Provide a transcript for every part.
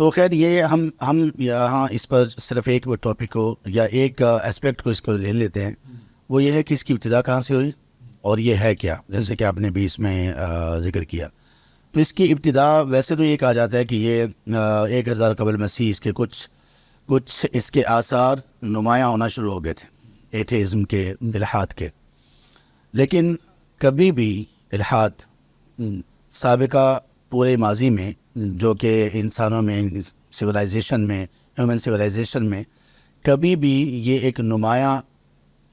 تو خیر یہ ہم یہاں اس پر صرف ایک ٹاپک کو یا ایک اسپیکٹ کو اس کو لے لیتے ہیں. وہ یہ ہے کہ اس کی ابتدا کہاں سے ہوئی اور یہ ہے کیا, جیسے کہ آپ نے بھی اس میں ذکر کیا. تو اس کی ابتدا ویسے تو یہ کہا جاتا ہے کہ یہ 1000 قبل مسیح اس کے کچھ اس کے آثار نمایاں ہونا شروع ہو گئے تھے ایتھیزم کے, الحاد کے. لیکن کبھی بھی الحاد سابقہ پورے ماضی میں جو کہ انسانوں میں سویلائزیشن میں ہیومن سویلائزیشن میں کبھی بھی یہ ایک نمایاں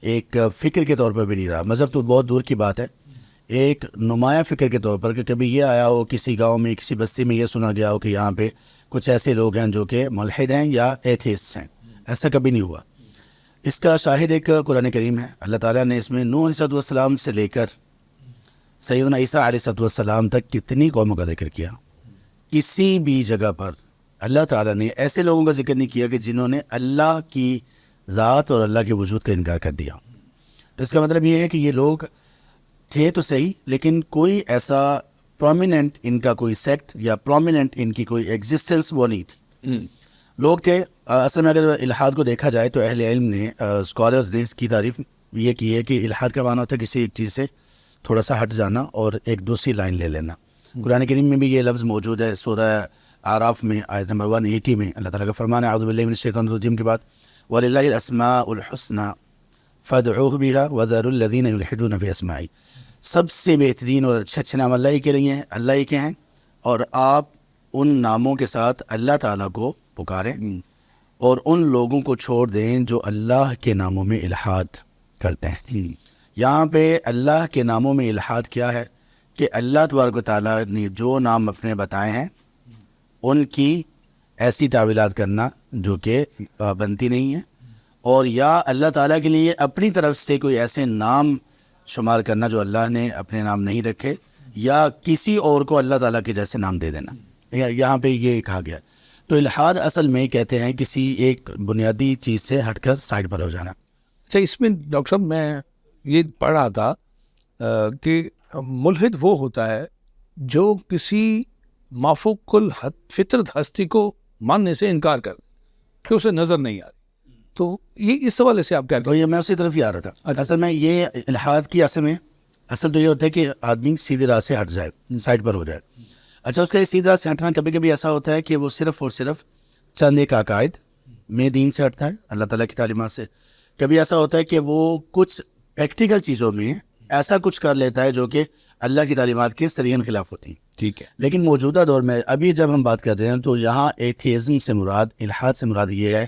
ایک فکر کے طور پر بھی نہیں رہا. مذہب تو بہت دور کی بات ہے, ایک نمایاں فکر کے طور پر کہ کبھی یہ آیا ہو کسی گاؤں میں کسی بستی میں یہ سنا گیا ہو کہ یہاں پہ کچھ ایسے لوگ ہیں جو کہ ملحد ہیں یا ایتھیسٹ ہیں, ایسا کبھی نہیں ہوا. اس کا شاہد ایک قرآن کریم ہے. اللہ تعالیٰ نے اس میں نوح علیہ السلام سے لے کر سیدنا عیسیٰ علیہ السلام تک کتنی قوموں کا ذکر کیا. کسی بھی جگہ پر اللہ تعالیٰ نے ایسے لوگوں کا ذکر نہیں کیا کہ جنہوں نے اللہ کی ذات اور اللہ کے وجود کا انکار کر دیا. اس کا مطلب یہ ہے کہ یہ لوگ تھے تو صحیح, لیکن کوئی ایسا پرومیننٹ ان کا کوئی سیکٹ یا پرومیننٹ ان کی کوئی ایگزسٹنس وہ نہیں تھی. لوگ تھے. اصل میں اگر الحاد کو دیکھا جائے تو اہل علم نے اسکالرز نے اس کی تعریف یہ کی ہے کہ الحاد کا معنی ہوتا ہے کسی ایک چیز سے تھوڑا سا ہٹ جانا اور ایک دوسری لائن لے لینا. قرآن کریم میں بھی یہ لفظ موجود ہے. سورہ اعراف میں آیت نمبر 180 میں اللہ تعالیٰ کا فرمان ہے اعوذ باللہ من الشیطان الرجیم کے بعد وَلِلَّهِ الْأَسْمَاءُ الْحُسْنَى فَادْعُوهُ بِهَا وَذَرُوا الَّذِينَ يُلْحِدُونَ فِي أَسْمَائِهِ. سب سے بہترین اور اچھے نام اللہ ہی کے لیے ہیں, اللہ ہی کے ہیں, اور آپ ان ناموں کے ساتھ اللہ تعالیٰ کو پکاریں اور ان لوگوں کو چھوڑ دیں جو اللہ کے ناموں میں الحاد کرتے ہیں. یہاں پہ اللہ کے ناموں میں الحاد کیا ہے کہ اللہ تبارک و تعالیٰ نے جو نام اپنے بتائے ہیں ان کی ایسی تعویلات کرنا جو کہ بنتی نہیں ہے, اور یا اللہ تعالیٰ کے لیے اپنی طرف سے کوئی ایسے نام شمار کرنا جو اللہ نے اپنے نام نہیں رکھے, یا کسی اور کو اللہ تعالیٰ کے جیسے نام دے دینا. یہاں پہ یہ کہا گیا. تو الحاد اصل میں کہتے ہیں کسی ایک بنیادی چیز سے ہٹ کر سائڈ پر ہو جانا. اچھا, اس میں ڈاکٹر صاحب میں یہ پڑھ رہا تھا کہ ملحد وہ ہوتا ہے جو کسی مافوق الفطرت ہستی کو ماننے سے انکار کر کہ اسے نظر نہیں آ رہی. تو یہ اس حوالے سے آپ کیا تو یہ میں اسی طرف ہی آ رہا تھا. اصل میں یہ الحاد کی اصل تو یہ ہوتا ہے کہ آدمی سیدھی راہ سے ہٹ جائے, سائڈ پر ہو جائے. اچھا, اس کا سیدھی راہ سے ہٹنا کبھی کبھی ایسا ہوتا ہے کہ وہ صرف اور صرف چند ایک عقائد میں دین سے ہٹتا ہے, اللہ تعالیٰ کی تعلیمات سے. کبھی ایسا ہوتا ہے کہ وہ کچھ پریکٹیکل چیزوں میں ایسا کچھ کر لیتا ہے جو کہ اللہ کی تعلیمات کے صریحاً خلاف ہوتی ہیں. ٹھیک ہے. لیکن موجودہ دور میں ابھی جب ہم بات کر رہے ہیں تو یہاں ایتھیزم سے مراد, الحاد سے مراد یہ ہے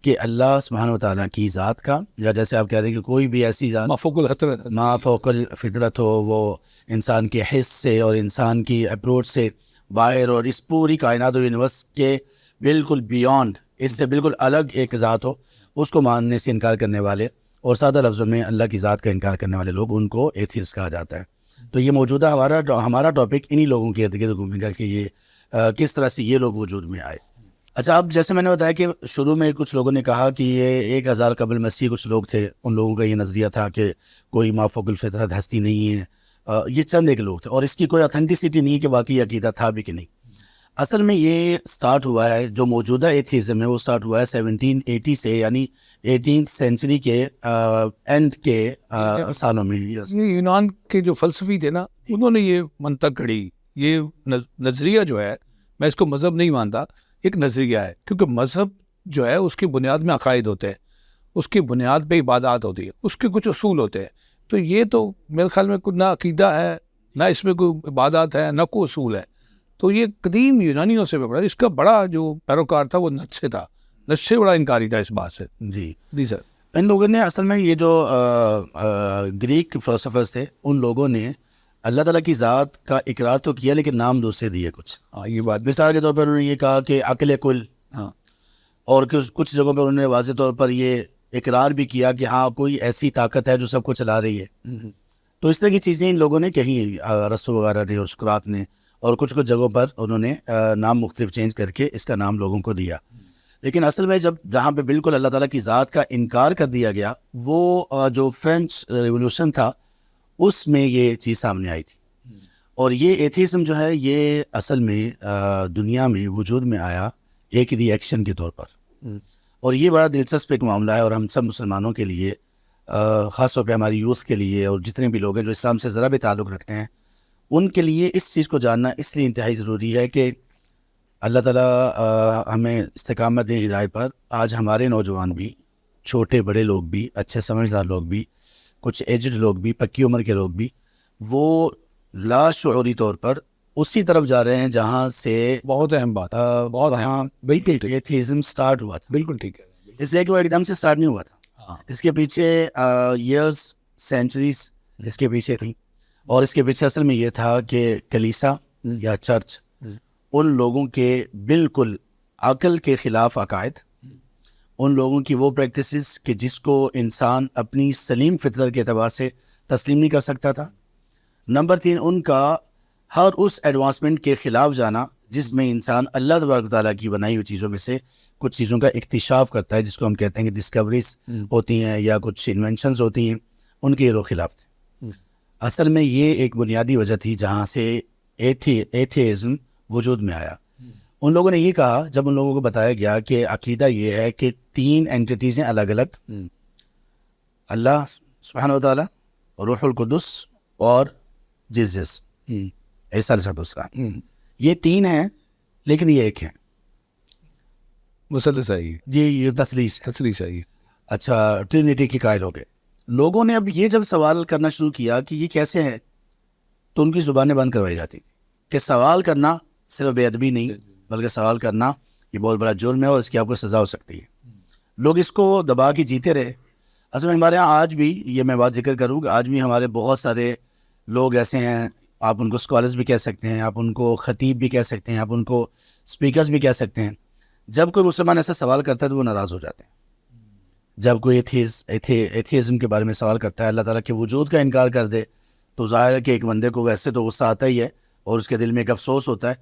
کہ اللہ سبحانہ و تعالیٰ کی ذات کا, یا جیسے آپ کہہ رہے ہیں کہ کوئی بھی ایسی ذات ما فوق الفطرت ہو, وہ انسان کے حس سے اور انسان کی اپروچ سے باہر اور اس پوری کائنات اور یونیورس کے بالکل بیونڈ, اس سے بالکل الگ ایک ذات ہو, اس کو ماننے سے انکار کرنے والے اور سادہ لفظوں میں اللہ کی ذات کا انکار کرنے والے لوگ, ان کو ایتھیسٹ کہا جاتا ہے. تو یہ موجودہ ہمارا ٹاپک انہی لوگوں کے ارد گرد گھومے گا کہ یہ کس طرح سے یہ لوگ وجود میں آئے. اچھا, اب جیسے میں نے بتایا کہ شروع میں کچھ لوگوں نے کہا کہ یہ 1000 قبل مسیح کچھ لوگ تھے, ان لوگوں کا یہ نظریہ تھا کہ کوئی مافوق الفطرت ہستی نہیں ہے. یہ چند ایک لوگ تھے اور اس کی کوئی اتھینٹسٹی نہیں کہ واقعی عقیدہ تھا بھی کہ نہیں. اصل میں یہ سٹارٹ ہوا ہے, جو موجودہ ایتھیزم ہے وہ سٹارٹ ہوا ہے 1780 سے, یعنی 18th سینچری کے اینڈ کے سالوں میں. یہ یونان کے جو فلسفی تھے نا, انہوں نے یہ منطق گھڑی. یہ نظریہ جو ہے, میں اس کو مذہب نہیں مانتا, ایک نظریہ ہے, کیونکہ مذہب جو ہے اس کی بنیاد میں عقائد ہوتے ہیں, اس کی بنیاد پہ عبادات ہوتی ہے, اس کے کچھ اصول ہوتے ہیں. تو یہ تو میرے خیال میں نہ عقیدہ ہے, نہ اس میں کوئی عبادات ہے, نہ کوئی اصول ہے. تو یہ قدیم یونانیوں سے پڑا. اس کا بڑا جو پیروکار تھا وہ نتشے تھا. نتشے بڑا انکاری تھا اس بات سے. جی سر. ان لوگوں نے اصل میں یہ جو گریک فلسفرز تھے, ان لوگوں نے اللہ تعالیٰ کی ذات کا اقرار تو کیا لیکن نام دوسرے دیے کچھ. یہ بات مثال کے طور پر انہوں نے یہ کہا کہ عقل کل, اور کچھ جگہوں پر انہوں نے واضح طور پر یہ اقرار بھی کیا کہ ہاں کوئی ایسی طاقت ہے جو سب کو چلا رہی ہے. تو اس طرح کی چیزیں ان لوگوں نے کہیں, ارسطو وغیرہ نے اور سقراط نے, اور کچھ جگہوں پر انہوں نے نام مختلف چینج کر کے اس کا نام لوگوں کو دیا. لیکن اصل میں جہاں پہ بالکل اللہ تعالیٰ کی ذات کا انکار کر دیا گیا, وہ جو فرینچ ریولوشن تھا اس میں یہ چیز سامنے آئی تھی. اور یہ ایتھیزم جو ہے یہ اصل میں دنیا میں وجود میں آیا ایک ریئیکشن کے طور پر. اور یہ بڑا دلچسپ ایک معاملہ ہے، اور ہم سب مسلمانوں کے لیے، خاص طور پہ ہماری یوتھ کے لیے، اور جتنے بھی لوگ ہیں جو اسلام سے ذرا بھی تعلق رکھتے ہیں، ان کے لیے اس چیز کو جاننا اس لیے انتہائی ضروری ہے کہ اللہ تعالیٰ ہمیں استقامت دے ہدایت پر. آج ہمارے نوجوان بھی، چھوٹے بڑے لوگ بھی، اچھے سمجھدار لوگ بھی، کچھ ایجڈ لوگ بھی، پکی عمر کے لوگ بھی، وہ لاشعوری طور پر اسی طرف جا رہے ہیں جہاں سے بہت اہم بات، بہت اہم، بالکل ٹھیک، ایتھیزم سٹارٹ ہوا تھا. بالکل ٹھیک ہے. اس لیے کہ وہ ایک دم سے سٹارٹ نہیں ہوا تھا، اس کے پیچھے ایئرس، سینچریز اس کے پیچھے تھی. اور اس کے پیچھے اصل میں یہ تھا کہ کلیسا یا چرچ ان لوگوں کے بالکل عقل کے خلاف عقائد، ان لوگوں کی وہ پریکٹسز کہ جس کو انسان اپنی سلیم فطرت کے اعتبار سے تسلیم نہیں کر سکتا تھا. نمبر 3، ان کا ہر اس ایڈوانسمنٹ کے خلاف جانا جس میں انسان اللہ تبارک تعالیٰ کی بنائی ہوئی چیزوں میں سے کچھ چیزوں کا اکتشاف کرتا ہے، جس کو ہم کہتے ہیں کہ ڈسکوریز ہوتی ہیں یا کچھ انوینشنز ہوتی ہیں، ان کے یہ لوگ خلاف تھے. اصل میں یہ ایک بنیادی وجہ تھی جہاں سے ایتھیزم وجود میں آیا. ان لوگوں نے یہ کہا، جب ان لوگوں کو بتایا گیا کہ عقیدہ یہ ہے کہ 3 اینٹیٹیز ہیں الگ الگ، اللہ سبحانہ و تعالیٰ، روح القدس اور جیزس، عیسیٰ علیہ السلام، یہ 3 ہیں لیکن یہ ایک ہیں. مسلس ہے یہ تثلیث ہے. تسلیس ہے. اچھا، ٹرینیٹی کے قائل ہو گئے. لوگوں نے اب یہ جب سوال کرنا شروع کیا کہ یہ کیسے ہے، تو ان کی زبانیں بند کروائی جاتی تھی کہ سوال کرنا صرف بے ادبی نہیں، بلکہ سوال کرنا یہ بہت بڑا جرم ہے اور اس کی آپ کو سزا ہو سکتی ہے. لوگ اس کو دبا کے جیتے رہے. اصل میں ہمارے ہاں آج بھی، یہ میں بات ذکر کروں کہ آج بھی ہمارے بہت سارے لوگ ایسے ہیں، آپ ان کو اسکالرز بھی کہہ سکتے ہیں، آپ ان کو خطیب بھی کہہ سکتے ہیں، آپ ان کو اسپیکرز بھی کہہ سکتے ہیں. جب کوئی مسلمان ایسا سوال کرتا ہے تو وہ ناراض ہو جاتے ہیں. جب کوئی ایتھیزم کے بارے میں سوال کرتا ہے، اللہ تعالیٰ کے وجود کا انکار کر دے، تو ظاہر ہے کہ ایک بندے کو ویسے تو غصہ آتا ہی ہے اور اس کے دل میں ایک افسوس ہوتا ہے.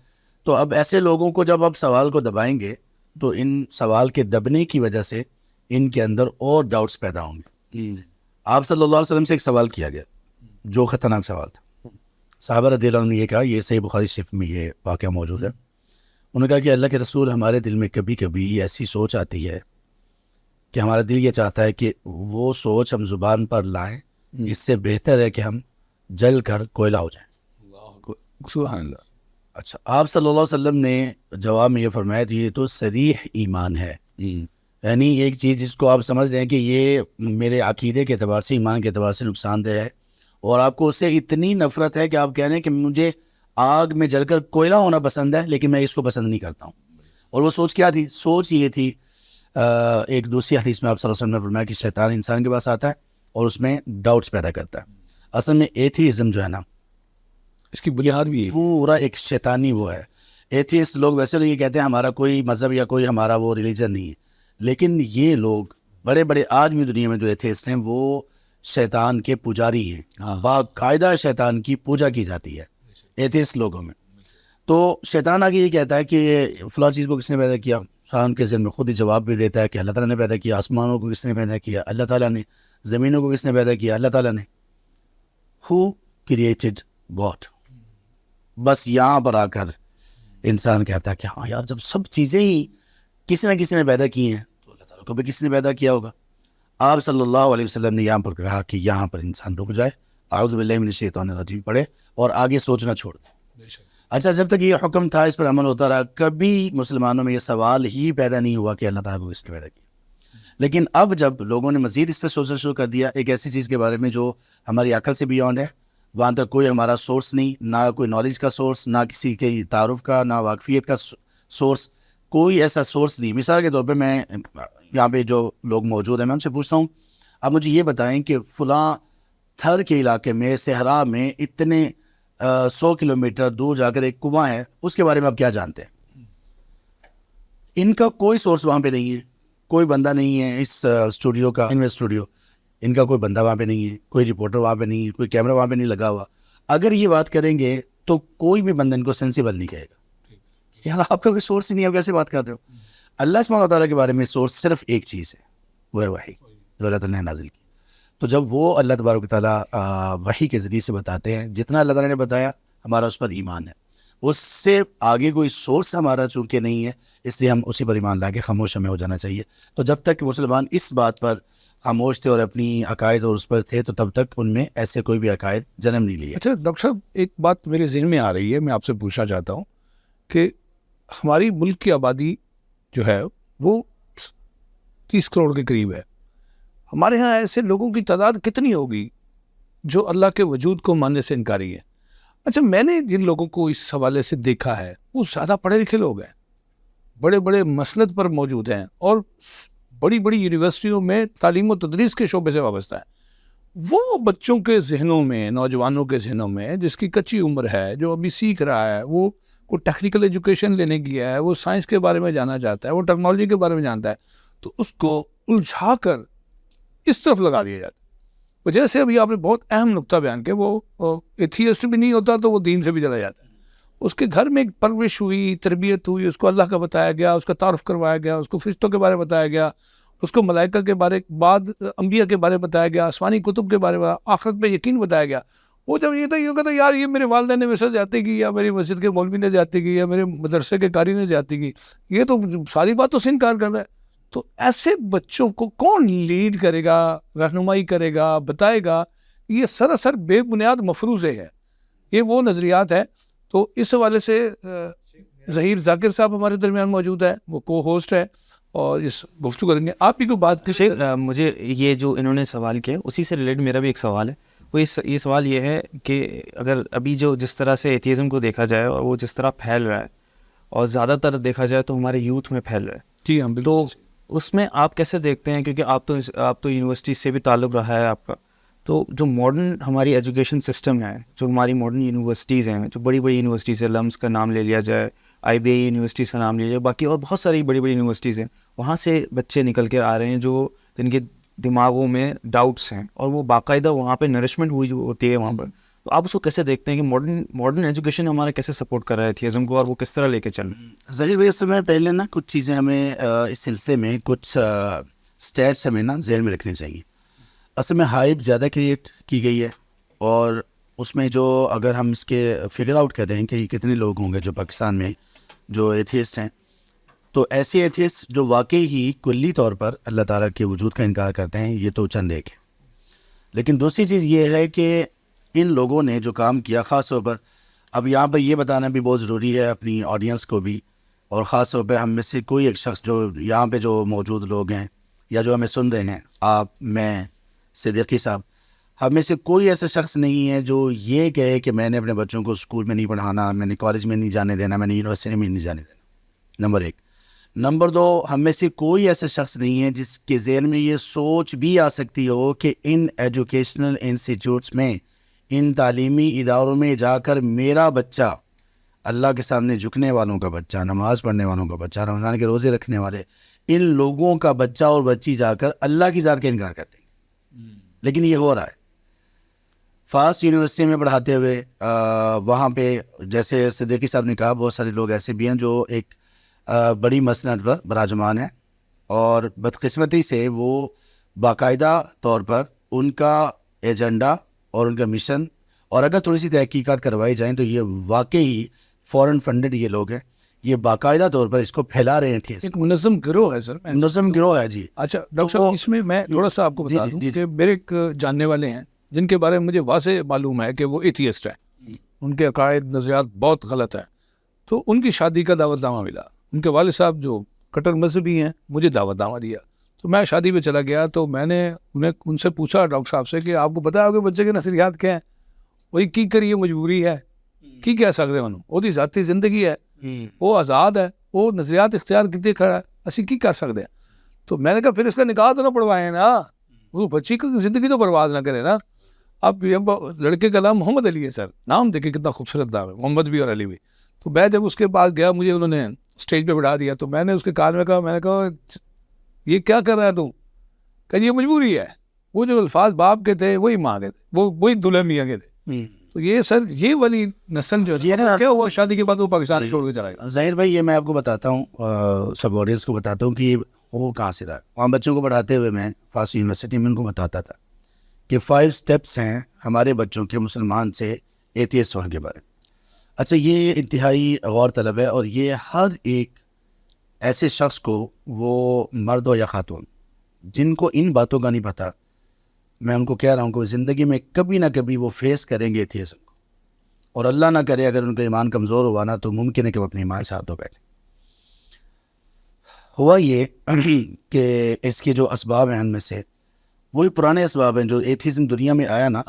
تو اب ایسے لوگوں کو جب آپ سوال کو دبائیں گے تو ان سوال کے دبنے کی وجہ سے ان کے اندر اور ڈاؤٹس پیدا ہوں گے. آپ صلی اللہ علیہ وسلم سے ایک سوال کیا گیا جو خطرناک سوال تھا. صحابہ رضی اللہ عنہ نے یہ کہا، یہ صحیح بخاری شریف میں یہ واقعہ موجود ہے. انہوں نے کہا کہ اللہ کے رسول، ہمارے دل میں کبھی کبھی ایسی سوچ آتی ہے کہ ہمارا دل یہ چاہتا ہے کہ وہ سوچ ہم زبان پر لائیں، اس سے بہتر ہے کہ ہم جل کر کوئلہ ہو جائیں. سبحان اللہ. اچھا، آپ صلی اللہ علیہ وسلم نے جواب میں یہ فرمایا کہ یہ تو صریح ایمان ہے. یعنی ایک چیز جس کو آپ سمجھ رہے ہیں کہ یہ میرے عقیدے کے اعتبار سے، ایمان کے اعتبار سے نقصان دہ ہے، اور آپ کو اس سے اتنی نفرت ہے کہ آپ کہہ رہے ہیں کہ مجھے آگ میں جل کر کوئلہ ہونا پسند ہے لیکن میں اس کو پسند نہیں کرتا ہوں. اور وہ سوچ کیا تھی؟ سوچ یہ تھی، ایک دوسری حدیث میں آپ صلی اللہ علیہ وسلم نے فرمایا کہ شیطان انسان کے پاس آتا ہے اور اس میں ڈاؤٹس پیدا کرتا ہے. اصل میں ایتھیزم جو ہے نا، اس کی بنیاد بھی پورا ایک شیطانی وہ ہے. ایتھیسٹ لوگ ویسے لوگ یہ کہتے ہیں ہمارا کوئی مذہب یا کوئی ہمارا وہ ریلیجن نہیں ہے، لیکن یہ لوگ بڑے بڑے آج بھی دنیا میں جو ایتھیسٹ ہیں وہ شیطان کے پجاری ہیں. باقاعدہ شیطان کی پوجا کی جاتی ہے ایتھیسٹ لوگوں میں. تو شیطان آگے یہ کہتا ہے کہ فلاں چیز کو کس نے پیدا کیا؟ انسان کے ذہن میں خود ہی جواب بھی دیتا ہے کہ اللہ تعالیٰ نے پیدا کیا. آسمانوں کو کس نے پیدا کیا؟ اللہ تعالیٰ نے. زمینوں کو کس نے پیدا کیا؟ اللہ تعالیٰ نے. Who created God؟ بس یہاں پر آ کر انسان کہتا ہے کہ ہاں یار، جب سب چیزیں ہی کسی نہ کسی نے پیدا کی ہیں تو اللہ تعالیٰ کو بھی کسی نے پیدا کیا ہوگا. آپ صلی اللہ علیہ وسلم نے یہاں پر کہا کہ یہاں پر انسان رک جائے، اعوذ باللہ من الشیطان الرجیم پڑھے اور آگے سوچنا چھوڑ دیں. اچھا، جب تک یہ حکم تھا اس پر عمل ہوتا رہا، کبھی مسلمانوں میں یہ سوال ہی پیدا نہیں ہوا کہ اللہ تعالیٰ کو کس نے پیدا کیا. لیکن اب جب لوگوں نے مزید اس پہ سوچنا شروع کر دیا، ایک ایسی چیز کے بارے میں جو ہماری عقل سے بیونڈ ہے، وہاں تک کوئی ہمارا سورس نہیں، نہ کوئی نالج کا سورس، نہ کسی کے تعارف کا، نہ واقفیت کا سورس، کوئی ایسا سورس نہیں. مثال کے طور پہ میں یہاں پہ جو لوگ موجود ہیں میں ان سے پوچھتا ہوں، آپ مجھے یہ بتائیں کہ فلاں تھر کے علاقے میں، صحرا میں، اتنے 100 کلومیٹر دور جا کر ایک کنواں ہے، اس کے بارے میں آپ کیا جانتے ہیں؟ ان کا کوئی سورس وہاں پہ نہیں ہے، کوئی بندہ نہیں ہے اس اسٹوڈیو کا، انویسٹ اسٹوڈیو، ان کا کوئی بندہ وہاں پہ نہیں ہے، کوئی رپورٹر وہاں پہ نہیں ہے، کوئی کیمرہ وہاں پہ نہیں لگا ہوا. اگر یہ بات کریں گے تو کوئی بھی بندہ ان کو سینسیبل نہیں کہے گا. یار آپ کا کوئی سورس ہی نہیں ہے، آپ کیسے بات کر رہے ہو؟ اللہ سبحانہ و تعالیٰ کے بارے میں سورس صرف ایک چیز ہے، وہ ہے وحی، جو اللہ تعالیٰ نے نازل کی. تو جب وہ اللہ تبارک و تعالیٰ وحی کے ذریعے سے بتاتے ہیں، جتنا اللہ تعالیٰ نے بتایا ہمارا اس پر ایمان ہے. اس سے آگے کوئی سورس ہمارا چونکہ نہیں ہے، اس لیے ہم اسی پر ایمان لا کے خاموش ہمیں ہو جانا چاہیے. تو جب تک مسلمان اس بات پر خاموش تھے اور اپنی عقائد اور اس پر تھے تو تب تک ان میں ایسے کوئی بھی عقائد جنم نہیں لیے. اچھا ڈاکٹر صاحب، ایک بات میرے ذہن میں آ رہی ہے، میں آپ سے پوچھنا چاہتا ہوں کہ ہماری ملک کی آبادی جو ہے وہ 30 کروڑ کے قریب ہے. ہمارے ہاں ایسے لوگوں کی تعداد کتنی ہوگی جو اللہ کے وجود کو ماننے سے انکاری ہے؟ اچھا، میں نے جن لوگوں کو اس حوالے سے دیکھا ہے وہ زیادہ پڑھے لکھے لوگ ہیں، بڑے بڑے مسند پر موجود ہیں اور بڑی بڑی یونیورسٹیوں میں تعلیم و تدریس کے شعبے سے وابستہ ہے. وہ بچوں کے ذہنوں میں، نوجوانوں کے ذہنوں میں، جس کی کچی عمر ہے، جو ابھی سیکھ رہا ہے، وہ کوئی ٹیکنیکل ایجوکیشن لینے گیا ہے، وہ سائنس کے بارے میں جاننا چاہتا ہے، وہ ٹیکنالوجی کے بارے میں جانتا ہے، تو اس کو الجھا کر اس طرف لگا دیا جاتا ہے. وہ جیسے ابھی آپ نے بہت اہم نقطہ بیان کیا، وہ ایتھیسٹ بھی نہیں ہوتا تو وہ دین سے بھی چلا جاتا ہے. اس کے گھر میں ایک پرورش ہوئی، تربیت ہوئی، اس کو اللہ کا بتایا گیا، اس کا تعارف کروایا گیا، اس کو فرشتوں کے بارے میں بتایا گیا، اس کو ملائکہ کے بارے بعد انبیاء کے بارے میں بتایا گیا، آسمانی کتب کے بارے میں، آخرت میں یقین بتایا گیا. وہ جب یہ کہتا یار یہ میرے والدین نے میرے ساتھ زیادتی کی، یا میری مسجد کے مولوی نے زیادتی کی، یا میرے مدرسے کے قاری نے زیادتی کی، یہ تو ساری باتوں سے انکار کر رہا ہے. تو ایسے بچوں کو کون لیڈ کرے گا، رہنمائی کرے گا، بتائے گا؟ یہ سراسر بے بنیاد مفروضے ہے، یہ وہ نظریات ہے. تو اس حوالے سے ظہیر ذاکر صاحب ہمارے درمیان موجود ہے، وہ کو ہوسٹ ہے اور اس گفتگو کریں گے. آپ بھی کوئی بات مجھے یہ جو انہوں نے سوال کیا اسی سے ریلیٹ میرا بھی ایک سوال ہے. وہ یہ سوال یہ ہے کہ اگر ابھی جو جس طرح سے ایتھیزم کو دیکھا جائے اور وہ جس طرح پھیل رہا ہے اور زیادہ تر دیکھا جائے تو ہمارے یوتھ میں پھیل رہا ہے، جی ہم تو اس میں آپ کیسے دیکھتے ہیں؟ کیونکہ آپ تو یونیورسٹی سے بھی تعلق رہا ہے آپ کا، تو جو ماڈرن ہماری ایجوکیشن سسٹم ہے، جو ہماری ماڈرن یونیورسٹیز ہیں، جو بڑی بڑی یونیورسٹیز ہیں، لمس کا نام لے لیا جائے، آئی بی اے یونیورسٹیز کا نام لے لیا جائے، باقی اور بہت ساری بڑی بڑی یونیورسٹیز ہیں، وہاں سے بچے نکل کے آ رہے ہیں جو جن کے دماغوں میں ڈاؤٹس ہیں اور وہ باقاعدہ وہاں پہ نرشمنٹ ہوئی ہوتی ہے وہاں پر. تو آپ اس کو کیسے دیکھتے ہیں کہ ماڈرن ایجوکیشن ہمارا کیسے سپورٹ کر رہا ہے ایتھیزم کو اور وہ کس طرح لے کے چل رہا ہے؟ ظاہر بھائی، اس سے میں پہلے نا کچھ چیزیں ہمیں اس سلسلے میں کچھ اسٹیٹس ہمیں نا ذہن میں رکھنے چاہیے. اصل میں ہائپ زیادہ کریٹ کی گئی ہے، اور اس میں جو اگر ہم اس کے فگر آؤٹ کر رہے ہیں کہ یہ کتنے لوگ ہوں گے جو پاکستان میں جو ایتھیسٹ ہیں، تو ایسے ایتھیسٹ جو واقعی ہی کلی طور پر اللہ تعالیٰ کے وجود کا انکار کرتے ہیں، یہ تو چند ایک ہیں. لیکن دوسری چیز یہ ہے کہ ان لوگوں نے جو کام کیا، خاص طور پر اب یہاں پہ یہ بتانا بھی بہت ضروری ہے اپنی آڈینس کو بھی، اور خاص طور پہ ہم میں سے کوئی ایک شخص جو یہاں پہ جو موجود لوگ ہیں یا جو ہمیں سن رہے ہیں، آپ، میں، صدیقی صاحب، ہم میں سے کوئی ایسا شخص نہیں ہے جو یہ کہے کہ میں نے اپنے بچوں کو اسکول میں نہیں پڑھانا، میں نے کالج میں نہیں جانے دینا، میں نے یونیورسٹی میں نہیں جانے دینا. نمبر ایک. نمبر دو، ہم میں سے کوئی ایسا شخص نہیں ہے جس کے ذہن میں یہ سوچ بھی آ سکتی ہو کہ ان ایجوکیشنل انسٹیٹیوٹس میں، ان تعلیمی اداروں میں جا کر میرا بچہ، اللہ کے سامنے جھکنے والوں کا بچہ، نماز پڑھنے والوں کا بچہ، رمضان کے روزے رکھنے والے ان لوگوں کا بچہ اور بچی جا کر اللہ کی ذات کا انکار کرتے ہیں. لیکن یہ ہو رہا ہے. فاسٹ یونیورسٹی میں پڑھاتے ہوئے وہاں پہ جیسے صدیقی صاحب نے کہا، بہت سارے لوگ ایسے بھی ہیں جو ایک بڑی مسند پر براجمان ہیں، اور بدقسمتی سے وہ باقاعدہ طور پر ان کا ایجنڈا اور ان کا مشن، اور اگر تھوڑی سی تحقیقات کروائی جائیں تو یہ واقعی فورن فنڈڈ یہ لوگ ہیں، یہ باقاعدہ طور پر اس کو پھیلا رہے تھے. ایک منظم گروہ ہے سر، منظم گروہ ہے. جی اچھا ڈاکٹر صاحب، اس میں تھوڑا سا آپ کو بتا دوں کہ میرے ایک جاننے والے ہیں جن کے بارے میں مجھے واضح معلوم ہے کہ وہ ایتھیسٹ ہیں، ان کے عقائد نظریات بہت غلط ہیں. تو ان کی شادی کا دعوت نامہ ملا، ان کے والد صاحب جو کٹر مذہبی ہیں مجھے دعوت نامہ دیا. تو میں شادی پہ چلا گیا تو میں نے ان سے پوچھا ڈاکٹر صاحب سے کہ آپ کو پتا ہے کہ بچے کے نظریات کیا ہیں؟ وہی کی کریے، مجبوری ہے، کی کہہ سکتے ہیں، وہ ذاتی زندگی ہے، وہ آزاد ہے، وہ نظریات اختیار کیتے کھڑا ہے، اسی کی کر سکتے ہیں. تو میں نے کہا پھر اس کا نکاح تو نہ پڑھوائیں نا، وہ بچی کی زندگی تو برباد نہ کرے نا. اب لڑکے کا نام محمد علی ہے سر، نام دیکھیں کتنا خوبصورت نام ہے، محمد بھی اور علی بھی. تو میں جب اس کے پاس گیا، مجھے انہوں نے اسٹیج پہ بٹھا دیا، تو میں نے اس کے کان میں کہا، میں نے کہا یہ کیا کر رہا ہے تو؟ کہ یہ مجبوری ہے. وہ جو الفاظ باپ کے تھے وہی ماں کے تھے، وہی دلہن میاں کے تھے. تو یہ سر یہ والی نسل جو ہے کیا ہوا، شادی کے بعد وہ پاکستان چھوڑ کے چلا گیا. ظاہر بھائی، یہ میں آپ کو بتاتا ہوں، سب آڈینس کو بتاتا ہوں کہ وہ کہاں سے رہا. وہاں بچوں کو پڑھاتے ہوئے میں فاسٹ یونیورسٹی میں ان کو بتاتا تھا کہ 5 اسٹیپس ہیں ہمارے بچوں کے مسلمان سے ایتھیسٹ ہونے کے بارے میں. اچھا یہ انتہائی غور طلب ہے، اور یہ ہر ایک ایسے شخص کو، وہ مرد ہو یا خاتون، جن کو ان باتوں کا نہیں پتہ، میں ان کو کہہ رہا ہوں کہ زندگی میں کبھی نہ کبھی وہ فیس کریں گے ایتھیزم کو، اور اللہ نہ کرے اگر ان کا ایمان کمزور ہوا نا تو ممکن ہے کہ وہ اپنے ایمان سے ہاتھ دھو بیٹھیں۔ ہوا یہ کہ اس کے جو اسباب ہیں ان میں سے وہی پرانے اسباب ہیں جو ایتھیزم دنیا میں آیا نا،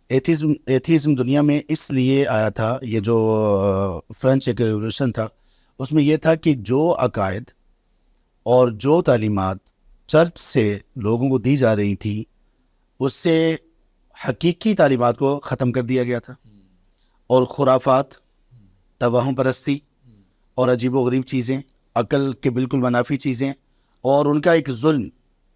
ایتھیزم دنیا میں اس لیے آیا تھا، یہ جو فرینچ ایک ریولوشن تھا، اس میں یہ تھا کہ جو عقائد اور جو تعلیمات چرچ سے لوگوں کو دی جا رہی تھی اس سے حقیقی تعلیمات کو ختم کر دیا گیا تھا، اور خرافات، توہم پرستی اور عجیب و غریب چیزیں، عقل کے بالکل منافی چیزیں، اور ان کا ایک ظلم۔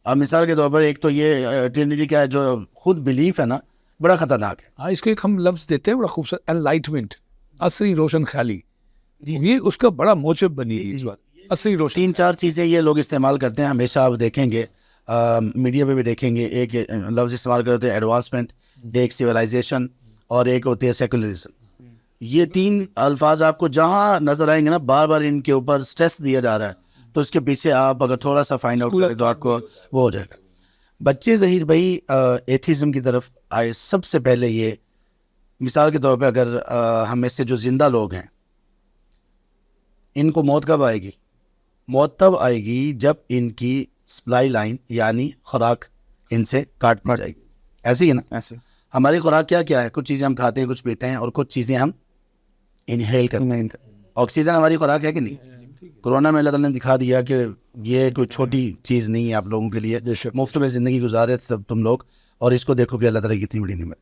اب مثال کے طور پر ایک تو یہ ٹرینیٹی کا جو خود بلیف ہے نا، بڑا خطرناک ہے۔ ہاں، اس کو ایک ہم لفظ دیتے ہیں بڑا خوبصورت، انلائٹمنٹ، عصری روشن خیالی، یہ اس کا بڑا موجب بنی ہے اس بات، عصری روشن۔ 3-4 چیزیں یہ لوگ استعمال کرتے ہیں ہمیشہ، آپ دیکھیں گے میڈیا پہ بھی دیکھیں گے، ایک لفظ استعمال کرتے ہیں ایڈوانسمنٹ، ایک سویلائزیشن، اور ایک ہوتی ہے سیکولرزم۔ یہ 3 الفاظ آپ کو جہاں نظر آئیں گے نا، بار بار ان کے اوپر سٹریس دیا جا رہا ہے، تو اس کے پیچھے آپ اگر تھوڑا سا فائنڈ آؤٹ کریں تو آپ کو وہ ہو جائے گا۔ بچے ظہیر بھائی ایتھیزم کی طرف آئے سب سے پہلے، یہ مثال کے طور پہ اگر ہم میں سے جو زندہ لوگ ہیں، ان کو موت کب آئے گی؟ موت تب آئے گی جب ان کی سپلائی لائن یعنی خوراک ان سے کاٹ دی جائے گی۔ ایسے ہی ہے نا؟ ایسے ہماری خوراک کیا کیا ہے؟ کچھ چیزیں ہم کھاتے ہیں، کچھ پیتے ہیں، اور کچھ چیزیں ہم انہیل کرتے ہیں۔ آکسیجن ہماری خوراک ہے کہ نہیں؟ کورونا میں اللہ تعالیٰ نے دکھا دیا کہ یہ کوئی چھوٹی چیز نہیں ہے آپ لوگوں کے لیے، مفت میں زندگی گزارے تب تم لوگ، اور اس کو دیکھو کہ اللہ تعالیٰ کی کتنی بڑی نعمت۔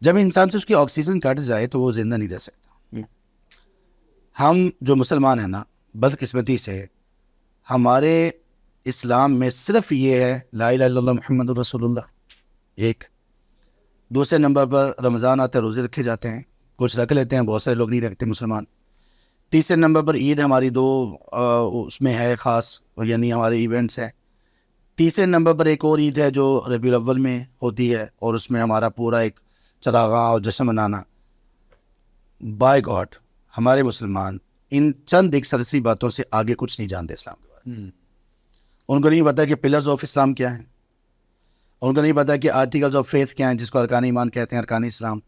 جب انسان سے اس کی آکسیجن کٹ جائے تو وہ زندہ نہیں رہ سکتا۔ ہم جو مسلمان ہیں نا، بدقسمتی سے ہمارے اسلام میں صرف یہ ہے لا الہ الا اللہ محمد رسول اللہ، ایک۔ دوسرے نمبر پر رمضان آتا ہے، روزے رکھے جاتے ہیں، کچھ رکھ لیتے ہیں، بہت سارے لوگ نہیں رکھتے مسلمان۔ تیسرے نمبر پر عید ہماری 2 اس میں ہے خاص، یعنی ہمارے ایونٹس ہیں۔ تیسرے نمبر پر ایک اور عید ہے جو ربیع الاول میں ہوتی ہے، اور اس میں ہمارا پورا ایک چراغاں اور جشن منانا۔ بائی گاڈ ہمارے مسلمان ان چند ایک سرسری باتوں سے آگے کچھ نہیں جانتے اسلام کے بارے میں۔ ان کو نہیں پتا کہ پلرز آف اسلام کیا ہیں، ان کو نہیں پتا کہ آرٹیکلز آف فیتھ کیا ہیں، جس کو ارکان ایمان کہتے ہیں، ارکان اسلام۔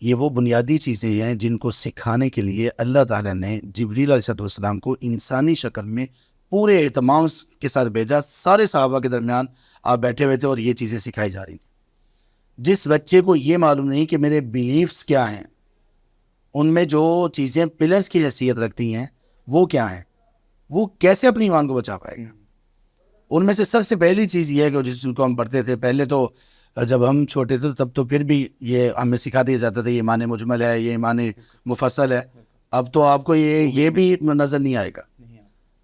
یہ وہ بنیادی چیزیں ہیں جن کو سکھانے کے لیے اللہ تعالیٰ نے جبریل علیہ السلام کو انسانی شکل میں پورے اہتمام کے ساتھ بھیجا۔ سارے صحابہ کے درمیان آپ بیٹھے ہوئے تھے اور یہ چیزیں سکھائی جا رہی تھیں۔ جس بچے کو یہ معلوم نہیں کہ میرے بیلیفز کیا ہیں، ان میں جو چیزیں پلرز کی حیثیت رکھتی ہیں وہ کیا ہیں، وہ کیسے اپنی ایمان کو بچا پائے گا؟ ان میں سے سب سے پہلی چیز یہ ہے کہ جس کو ہم پڑھتے تھے پہلے، تو جب ہم چھوٹے تھے تب تو پھر بھی یہ ہمیں سکھا دیا جاتا تھا یہ ایمان مجمل ہے، یہ ایمان مفصل ہے۔ اب تو آپ کو یہ بھی نظر نہیں آئے گا۔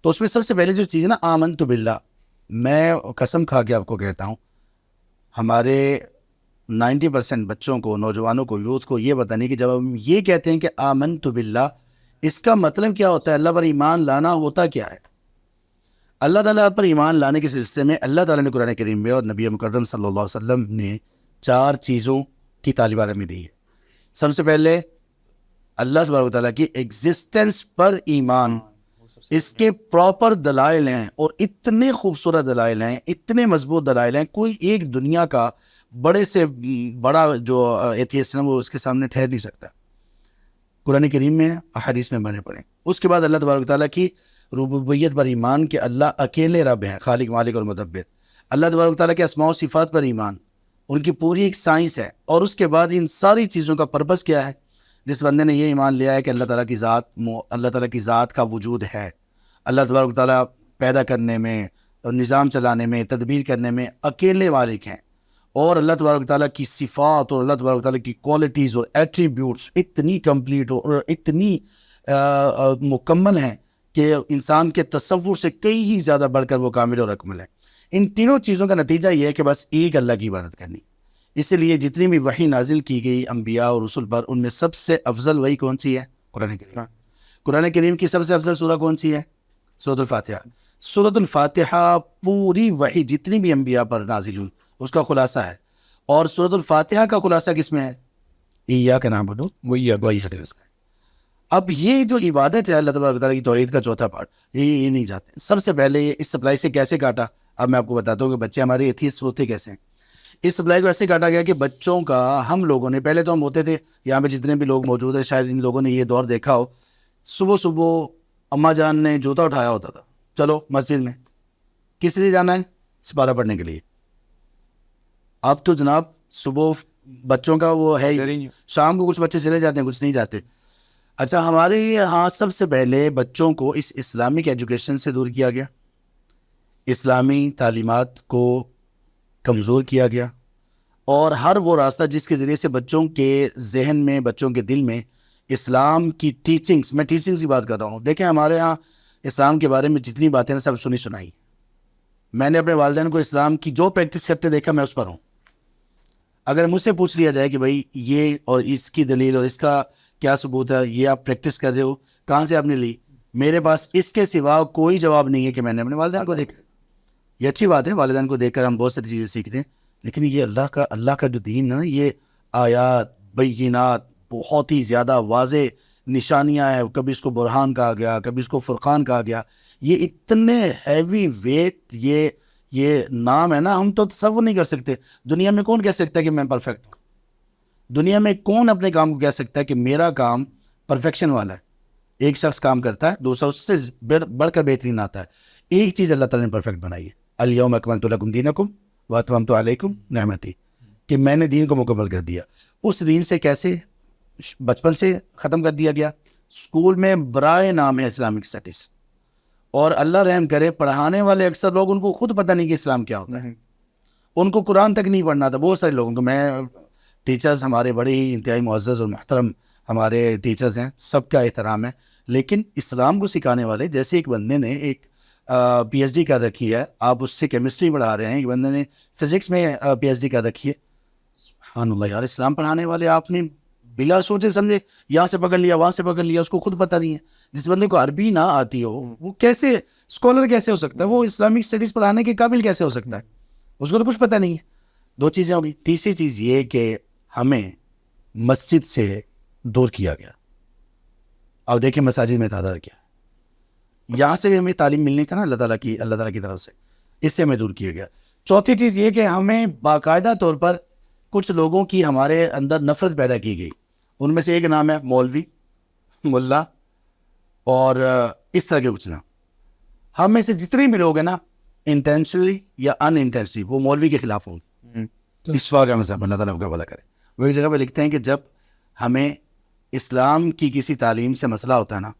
تو اس میں سب سے پہلے جو چیز ہے نا، آمنت باللہ، میں قسم کھا کے آپ کو کہتا ہوں، ہمارے 90% بچوں کو، نوجوانوں کو، یوتھ کو یہ پتہ نہیں کہ جب ہم یہ کہتے ہیں کہ آمنت باللہ، اس کا مطلب کیا ہوتا ہے، اللہ پر ایمان لانا ہوتا کیا ہے۔ اللہ تعالیٰ پر ایمان لانے کے سلسلے میں اللہ تعالیٰ نے قرآن کریم میں اور نبی مکرم صلی اللہ علیہ وسلم نے 4 چیزوں کی تعلیمات ہمیں دی ہے۔ سب سے پہلے اللہ تبارک و تعالیٰ کی ایگزسٹنس پر ایمان، اس کے پراپر دلائل ہیں، اور اتنے خوبصورت دلائل ہیں، اتنے مضبوط دلائل ہیں، کوئی ایک دنیا کا بڑے سے بڑا جو ایتھیسٹ ہے وہ اس کے سامنے ٹھہر نہیں سکتا۔ قرآن کریم میں، احادیث میں بنے پڑے۔ اس کے بعد اللہ تبارک و تعالیٰ کی ربوبیت پر ایمان کہ اللہ اکیلے رب ہیں، خالق، مالک اور مدبر۔ اللہ تبارک و تعالیٰ کے اسماء و صفات پر ایمان، ان کی پوری ایک سائنس ہے۔ اور اس کے بعد ان ساری چیزوں کا پرپس کیا ہے؟ جس بندے نے یہ ایمان لیا ہے کہ اللہ تعالیٰ کی ذات کا وجود ہے، اللہ تبارک و تعالیٰ پیدا کرنے میں، نظام چلانے میں، تدبیر کرنے میں اکیلے مالک ہیں، اور اللہ تبارک و تعالیٰ کی صفات اور اللہ تبارک و تعالیٰ کی کوالٹیز اور ایٹریبیوٹس اتنی کمپلیٹ اور اتنی مکمل ہیں کہ انسان کے تصور سے کئی ہی زیادہ بڑھ کر وہ کامل اور اکمل ہے۔ ان تینوں چیزوں کا نتیجہ یہ ہے کہ بس ایک اللہ کی عبادت کرنی۔ اس لیے جتنی بھی وحی نازل کی گئی انبیاء اور رسل پر، ان میں سب سے افضل وحی کون سی ہے؟ قرآن کریم۔ قرآن کریم کی سب سے افضل سورہ کون سی ہے؟ سورۃ الفاتحہ۔ سورۃ الفاتحہ پوری وحی جتنی بھی انبیاء پر نازل ہوئی اس کا خلاصہ ہے، اور سورۃ الفاتحہ کا خلاصہ کس میں ہے؟ ایاک نعبد و ایاک نستعین۔ اب یہ جو عبادت ہے اللہ تبارک و تعالیٰ کی توحید کا چوتھا پارٹ، یہ نہیں جاتے. سب سے پہلے یہ اس سپلائی سے کیسے کاٹا، اب میں آپ کو بتاتا ہوں کہ بچے ہمارے ایتھیسٹ ہوتے کیسے ہیں. اس سپلائی کو ایسے کاٹا گیا کہ بچوں کا ہم لوگوں نے، پہلے تو ہم ہوتے تھے یہاں پہ جتنے بھی لوگ موجود ہیں شاید ان لوگوں نے یہ دور دیکھا ہو، صبح صبح اماں جان نے جوتا اٹھایا ہوتا تھا، چلو مسجد میں. کس لیے جانا ہے؟ سپارہ پڑھنے کے لیے. اب تو جناب صبح بچوں کا وہ ہے ہی، شام کو کچھ بچے چلے جاتے ہیں، کچھ نہیں جاتے. اچھا، ہمارے یہاں سب سے پہلے بچوں کو اس اسلامک ایجوکیشن سے دور کیا گیا، اسلامی تعلیمات کو کمزور کیا گیا، اور ہر وہ راستہ جس کے ذریعے سے بچوں کے ذہن میں، بچوں کے دل میں اسلام کی ٹیچنگز، میں ٹیچنگز کی بات کر رہا ہوں. دیکھیں ہمارے ہاں اسلام کے بارے میں جتنی باتیں ہیں سب سنی سنائی. میں نے اپنے والدین کو اسلام کی جو پریکٹس کرتے دیکھا میں اس پر ہوں. اگر مجھ سے پوچھ لیا جائے کہ بھائی یہ اور اس کی دلیل اور اس کا کیا ثبوت ہے، یہ آپ پریکٹس کر رہے ہو، کہاں سے آپ نے لی، میرے پاس اس کے سوا کوئی جواب نہیں ہے کہ میں نے اپنے والدین کو دیکھا. یہ اچھی بات ہے، والدین کو دیکھ کر ہم بہت ساری چیزیں سیکھتے ہیں، لیکن یہ اللہ کا جو دین ہے نا، یہ آیات بینات بہت ہی زیادہ واضح نشانیاں ہیں. کبھی اس کو برہان کہا گیا، کبھی اس کو فرقان کہا گیا. یہ اتنے ہیوی ویٹ یہ نام ہے نا، ہم تو تصور نہیں کر سکتے. دنیا میں کون کہہ سکتا ہے کہ میں پرفیکٹ ہوں؟ دنیا میں کون اپنے کام کو کہہ سکتا ہے کہ میرا کام پرفیکشن والا ہے؟ ایک شخص کام کرتا ہے، دوسرا اس سے بڑھ کر بہترین آتا ہے. ایک چیز اللہ تعالیٰ نے پرفیکٹ بنائی ہے، الیوم اکملت لکم دینکم واتممت علیکم نعمتی، کہ میں نے دین کو مکمل کر دیا. اس دین سے کیسے؟ بچپن سے ختم کر دیا گیا. اسکول میں برائے نام ہے اسلامک اسٹڈیز، اور اللہ رحم کرے پڑھانے والے اکثر لوگ ان کو خود پتہ نہیں کہ اسلام کیا ہوتا ہے. ان کو قرآن تک نہیں پڑھنا تھا. بہت سارے لوگوں کو، میں ٹیچرز ہمارے بڑے ہی انتہائی معزز اور محترم ہمارے ٹیچرز ہیں، سب کا احترام ہے، لیکن اسلام کو سکھانے والے، جیسے ایک بندے نے ایک پی ایچ ڈی کر رکھی ہے، آپ اس سے کیمسٹری پڑھا رہے ہیں، ایک بندے نے فزکس میں پی ایچ ڈی کر رکھی ہے. سبحان اللہ یار، اسلام پڑھانے والے آپ نے بلا سوچے سمجھے یہاں سے پکڑ لیا، وہاں سے پکڑ لیا، اس کو خود پتہ نہیں ہے. جس بندے کو عربی نہ آتی ہو وہ کیسے اسکالر کیسے ہو سکتا ہے؟ وہ اسلامک اسٹڈیز پڑھانے کے قابل کیسے ہو سکتا ہے؟ اس کو تو کچھ پتہ نہیں ہے. دو چیزیں ہوگی. تیسری چیز یہ کہ ہمیں مسجد سے دور کیا گیا. اب دیکھیں مساجد میں تعداد کیا ہے، یہاں سے بھی ہمیں تعلیم ملنے کا نا اللہ تعالیٰ کی طرف سے، اس سے ہمیں دور کیا گیا. چوتھی چیز یہ کہ ہمیں باقاعدہ طور پر کچھ لوگوں کی ہمارے اندر نفرت پیدا کی گئی. ان میں سے ایک نام ہے مولوی، ملا، اور اس طرح کے کچھ نام. ہم میں سے جتنے بھی لوگ ہیں نا، انٹینشنلی یا ان انٹینشنلی، وہ مولوی کے خلاف ہوں گے. اشفاق کا مذہب، اللہ تعالیٰ کا بھلا کرے. وہ ایک جگہ پہ لکھتے ہیں کہ جب ہمیں اسلام کی کسی تعلیم سے مسئلہ ہوتا ہے نا،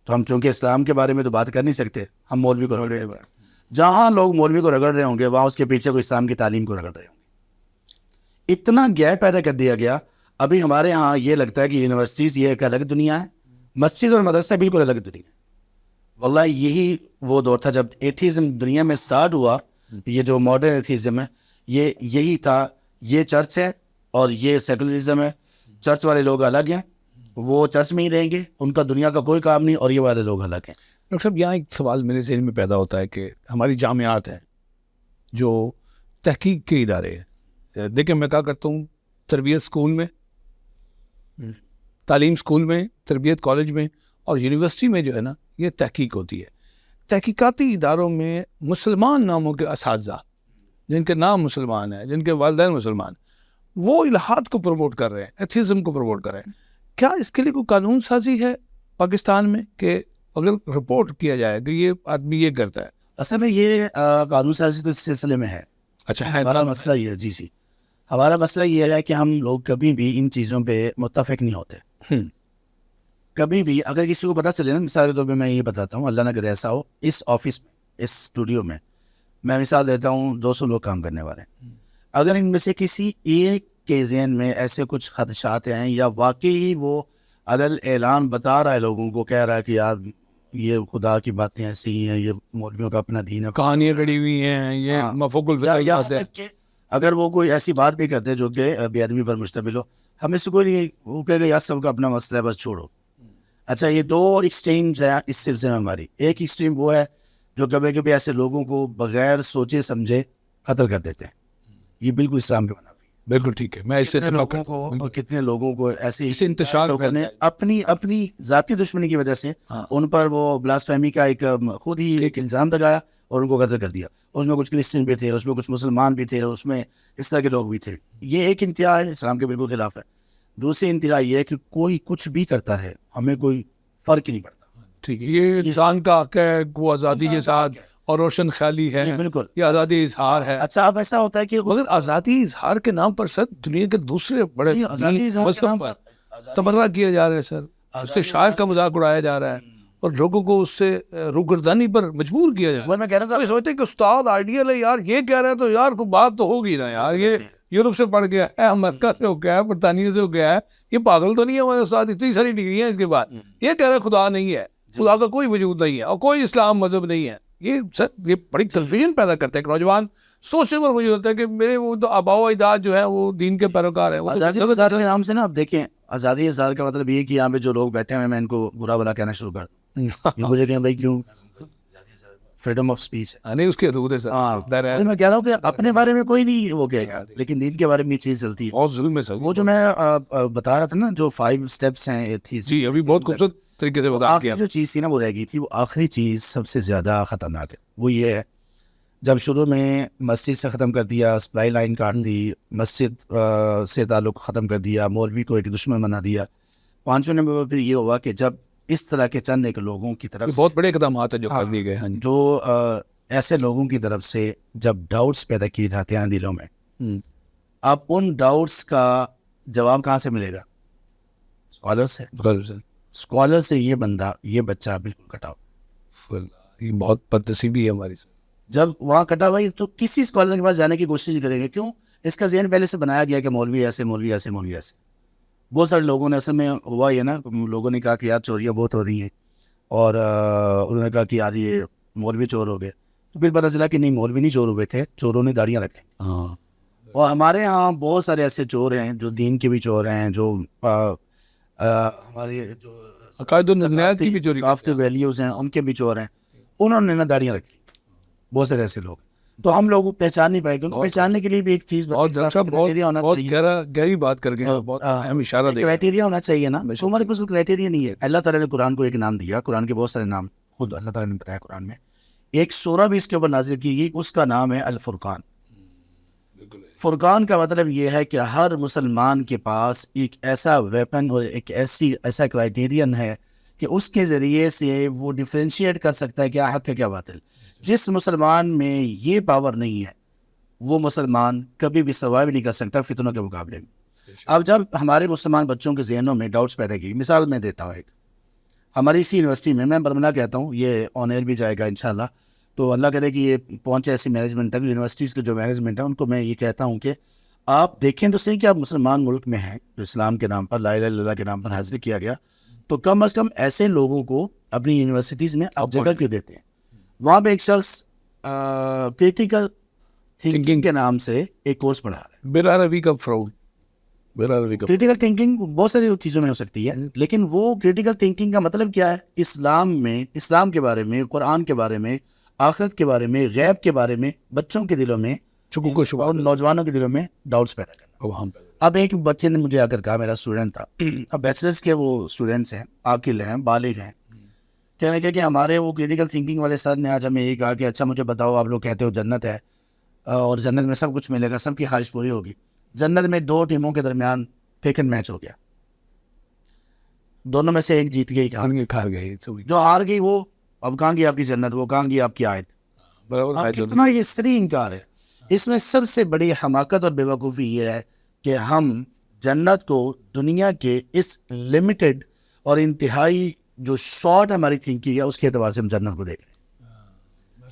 تو ہم چونکہ اسلام کے بارے میں تو بات کر نہیں سکتے، ہم مولوی کو رگڑ رہے ہیں. جہاں لوگ مولوی کو رگڑ رہے ہوں گے وہاں اس کے پیچھے کوئی اسلام کی تعلیم کو رگڑ رہے ہوں گے. اتنا گیپ پیدا کر دیا گیا. ابھی ہمارے ہاں یہ لگتا ہے کہ یونیورسٹیز یہ ایک الگ دنیا ہے، مسجد اور مدرسہ بالکل الگ دنیا ہے. واللہ یہی وہ دور تھا جب ایتھیزم دنیا میں سٹارٹ ہوا. یہ جو ماڈرن ایتھیزم ہے یہ یہی تھا. یہ چرچ ہے اور یہ سیکولرزم ہے. چرچ والے لوگ الگ ہیں، وہ چرچ میں ہی رہیں گے، ان کا دنیا کا کوئی کام نہیں، اور یہ والے لوگ الگ ہیں. ڈاکٹر صاحب، یہاں ایک سوال میرے ذہن میں پیدا ہوتا ہے کہ ہماری جامعات ہیں جو تحقیق کے ادارے ہیں. دیکھیں میں کیا کرتا ہوں، تربیت اسکول میں، تعلیم اسکول میں، تربیت کالج میں، اور یونیورسٹی میں جو ہے نا یہ تحقیق ہوتی ہے. تحقیقاتی اداروں میں مسلمان ناموں کے اساتذہ جن کے نام مسلمان ہیں، جن کے والدین مسلمان، وہ الہاد کو پروموٹ کر رہے ہیں، ایتھیزم کو پروموٹ کر رہے ہیں. کیا اس کے لیے کوئی قانون سازی ہے پاکستان میں کہ اگر رپورٹ کیا جائے کہ یہ آدمی یہ کرتا ہے؟ اصل میں یہ قانون سازی تو اس سلسلے میں ہے. اچھا ہے. ہمارا مسئلہ یہ ہے، جی ہمارا مسئلہ یہ ہے کہ ہم لوگ کبھی بھی ان چیزوں پہ متفق نہیں ہوتے. کبھی بھی اگر کسی کو پتہ چلے نا، مثال کے طور پہ میں یہ بتاتا ہوں، اللہ نہ کرے ایسا ہو، اس آفس میں، اس اسٹوڈیو میں میں مثال دیتا ہوں 200 لوگ کام کرنے والے ہیں. اگر ان میں سے کسی ایک کے ذہن میں ایسے کچھ خدشات ہیں یا واقعی وہ علل اعلان بتا رہا ہے لوگوں کو، کہہ رہا ہے کہ یار یہ خدا کی باتیں ایسی ہیں، یہ مولویوں کا اپنا دین ہے، کہانیاں گڑی ہوئی ہیں، یہ مفوق الفطرت ہے، اگر وہ کوئی ایسی بات بھی کرتے جو کہ بے ادبی پر مشتمل ہو، ہمیں سے کوئی نہیں، وہ کہے گا یار سب کا اپنا مسئلہ ہے، بس چھوڑو. اچھا، یہ دو ایکسٹریمز ہیں اس سلسلے میں ہماری. ایک ایکسٹریم وہ ہے جو کبھی کبھی ایسے لوگوں کو بغیر سوچے سمجھے قتل کر دیتے ہیں. یہ بالکل اسلام کے منافی ہے. بالکل ٹھیک ہے، میں اس سے کتنے اتفاق لوگوں کو اور کتنے لوگوں کو ایسے اسے انتشار لوگوں نے اپنی ذاتی دشمنی کی وجہ سے ان پر وہ بلاسفیمی کا ایک خود ہی ایک الزام لگایا اور ان کو قتل کر دیا. اس میں کچھ کرسچن بھی تھے, اس میں کچھ مسلمان بھی تھے, اس میں اس طرح کے لوگ بھی تھے. یہ ایک انتہا ہے, اسلام کے بالکل خلاف ہے. دوسری انتہا یہ ہے کہ کوئی کچھ بھی کرتا رہے, ہمیں کوئی فرق ہی نہیں پڑتا. ٹھیک ہے, یہ انسان کا حق ہے, وہ آزادی کے ساتھ اور روشن خیالی ہے, بالکل یہ آزادی اظہار ہے. اچھا اب ایسا ہوتا ہے کہ مگر آزادی اظہار کے نام پر سر دنیا کے دوسرے بڑے مذہب پر تبرہ کیا جا رہا ہے سر, اس سے شاعر کا مذاق اڑایا جا رہا ہے اور لوگوں کو اس سے روگردانی پر مجبور کیا جا رہا ہے. میں کہہ رہا ہوں سوچتے کہ استاد آئیڈیل ہے یار, یہ کہہ رہے ہیں تو یار کوئی بات تو ہوگی نا یار, یہ یورپ سے پڑھ گیا ہے, امریکہ سے ہو گیا ہے, برطانیہ سے ہو گیا ہے, یہ پاگل تو نہیں ہے ہمارے استاد, اتنی ساری ڈگریاں اس کے بعد یہ کہہ رہے ہیں خدا نہیں ہے, خدا کا کوئی وجود نہیں ہے اور کوئی اسلام مذہب نہیں ہے. یہ سر یہ بڑی کنفیوژن پیدا کرتا ہے کہ نوجوان سوچنے پر مجھے ہوتا ہے کہ میرے وہ تو آباء و اجداد جو ہے وہ دین کے پیروکار ہیں. آزادی اظہار کے نام سے نا آپ دیکھیں, آزادی اظہار کا مطلب یہ کہ یہاں پہ جو لوگ بیٹھے ہوئے ہیں میں ان کو برا بلا کہنا شروع کر دوں. مجھے کہیں بھائی کیوں, فریڈم آف اسپیچ ہے, نہیں اس کی حدود ہے سر. میں کہہ رہا ہوں کہ اپنے بارے میں کوئی نہیں وہ کہے گا, لیکن دین کے بارے میں یہ چیز چلتی ہے. بہت ظلم ہے سر. وہ جو میں بتا رہا تھا نا, جو 5 اسٹیپس ہیں جی ابھی بہت خوبصورت طریقے سے بتا آخری جو چیز تھی نا وہ رہ گئی تھی, وہ آخری چیز سب سے زیادہ خطرناک ہے. وہ یہ ہے جب شروع میں مسجد سے ختم کر دیا, سپلائی لائن کاٹ دی, مسجد سے تعلق ختم کر دیا, مولوی کو ایک دشمن بنا دیا. 5ویں نمبر پر پھر یہ ہوا کہ جب اس طرح کے چند ایک لوگوں کی طرف بہت بڑے اقدامات ہیں جو کر دیے گئے ہیں, جو ایسے لوگوں کی طرف سے جب ڈاؤٹس پیدا کیے جاتے ہیں دلوں میں, اب ان ڈاؤٹس کا جواب کہاں سے ملے گا؟ اسکالر سے. اسکالر سے یہ بندہ, یہ بچہ بالکل کٹا ہوا. یہ بہت بدنصیبی ہے ہماری. جب وہاں کٹا ہوا تو کسی اسکالر کے پاس جانے کی کوشش نہیں کریں گے. کیوں؟ اس کا ذہن پہلے سے بنایا گیا کہ مولوی ایسے, مولوی ایسے, مولوی ایسے. بہت سارے لوگوں نے اصل میں ہوا یہ نا, لوگوں نے کہا کہ یار چوریاں بہت ہو رہی ہیں, اور انہوں نے کہا کہ یار یہ مولوی چور ہو گئے. تو پھر پتہ چلا کہ نہیں, مولوی نہیں چور ہوئے تھے, چوروں نے داڑیاں رکھیں. اور ہمارے ہاں بہت سارے ایسے چور ہیں جو دین کے بھی چور ہیں, جو ہمارے جو عقائد و نظریات کی بھی چوری, ثقافتی ویلیوز ہیں ان کے بھی چور ہیں. انہوں نے نا داڑیاں رکھی, بہت سارے ایسے لوگ. تو ہم لوگوں پہچان نہیں پائے, کیونکہ پہچاننے کے لیے بھی ایک چیز گہری بات کر گئے, بہت اہم اشارہ دے. کرائٹیریا ہونا چاہیے نا, ہمارے پاس وہ کرائٹیریا نہیں ہے. اللہ تعالیٰ نے قرآن کو ایک نام دیا, قرآن کے بہت سارے نام خود اللہ تعالیٰ نے بتایا قرآن میں. ایک سورہ بھی اس کے اوپر نازل کی گئی, اس کا نام ہے الفرقان. فرقان کا مطلب یہ ہے کہ ہر مسلمان کے پاس ایک ایسا ویپن اور ایک ایسا کرائٹیرین ہے کہ اس کے ذریعے سے وہ ڈیفرینشیٹ کر سکتا ہے کیا حق ہے کیا باطل. جس مسلمان میں یہ پاور نہیں ہے وہ مسلمان کبھی بھی سروائیو نہیں کر سکتا فتنوں کے مقابلے میں. اب جب ہمارے مسلمان بچوں کے ذہنوں میں ڈاؤٹس پیدا کی, مثال میں دیتا ہوں ایک, ہماری اسی یونیورسٹی میں برملا کہتا ہوں, یہ آن ایئر بھی جائے گا انشاءاللہ, تو اللہ کرے کہ یہ پہنچے ایسی مینجمنٹ تک, یونیورسٹیز کے جو مینجمنٹ ہے ان کو میں یہ کہتا ہوں کہ آپ دیکھیں تو صحیح کہ آپ مسلمان ملک میں ہیں جو اسلام کے نام پر, لا الہ الا اللہ کے نام پر حاضر کیا گیا, تو کم از کم ایسے لوگوں کو اپنی یونیورسٹیز میں آپ جگہ کیوں دیتے ہیں؟ وہاں پہ ایک شخص کریٹیکل تھنکنگ کے نام سے ایک کورس پڑھا رہا ہے. بلا روی کا فراڈ. کریٹیکل تھنکنگ بہت ساری چیزوں میں ہو سکتی ہے, لیکن وہ کریٹیکل تھنکنگ کا مطلب کیا ہے؟ اسلام میں, اسلام کے بارے میں, قرآن کے بارے میں, آخرت کے بارے میں, غیب کے بارے میں بچوں کے دلوں میں اور نوجوانوں کے دلوں میں ڈاؤٹس پیدا کرنا. اب ایک بچے نے مجھے آ کر کہا, میرا اسٹوڈنٹ تھا, اب بیچلرس کے وہ اسٹوڈنٹس ہیں, عاقل ہیں, بالغ ہیں, کہنے لگے کہ ہمارے وہ کریٹیکل تھنکنگ والے سر نے آج ہمیں یہ کہا کہ اچھا مجھے بتاؤ, آپ لوگ کہتے ہو جنت ہے اور جنت میں سب کچھ ملے گا, سب کی خواہش پوری ہوگی. جنت میں 2 ٹیموں کے درمیان کرکٹ میچ ہو گیا, دونوں میں سے ایک جیت گئی, ہار گئی, جو ہار گئی وہ اب کہاں گئی آپ کی جنت, وہ کہاں گئی آپ کی آیت. کتنا یہ سری انکار ہے. اس میں سب سے بڑی حماقت اور بیوقوفی یہ ہے کہ ہم جنت کو دنیا کے اس لمیٹڈ اور انتہائی جو شارٹ ہماری تھنکنگ ہے اس کے اعتبار سے ہم جنت کو دیکھ رہے ہیں.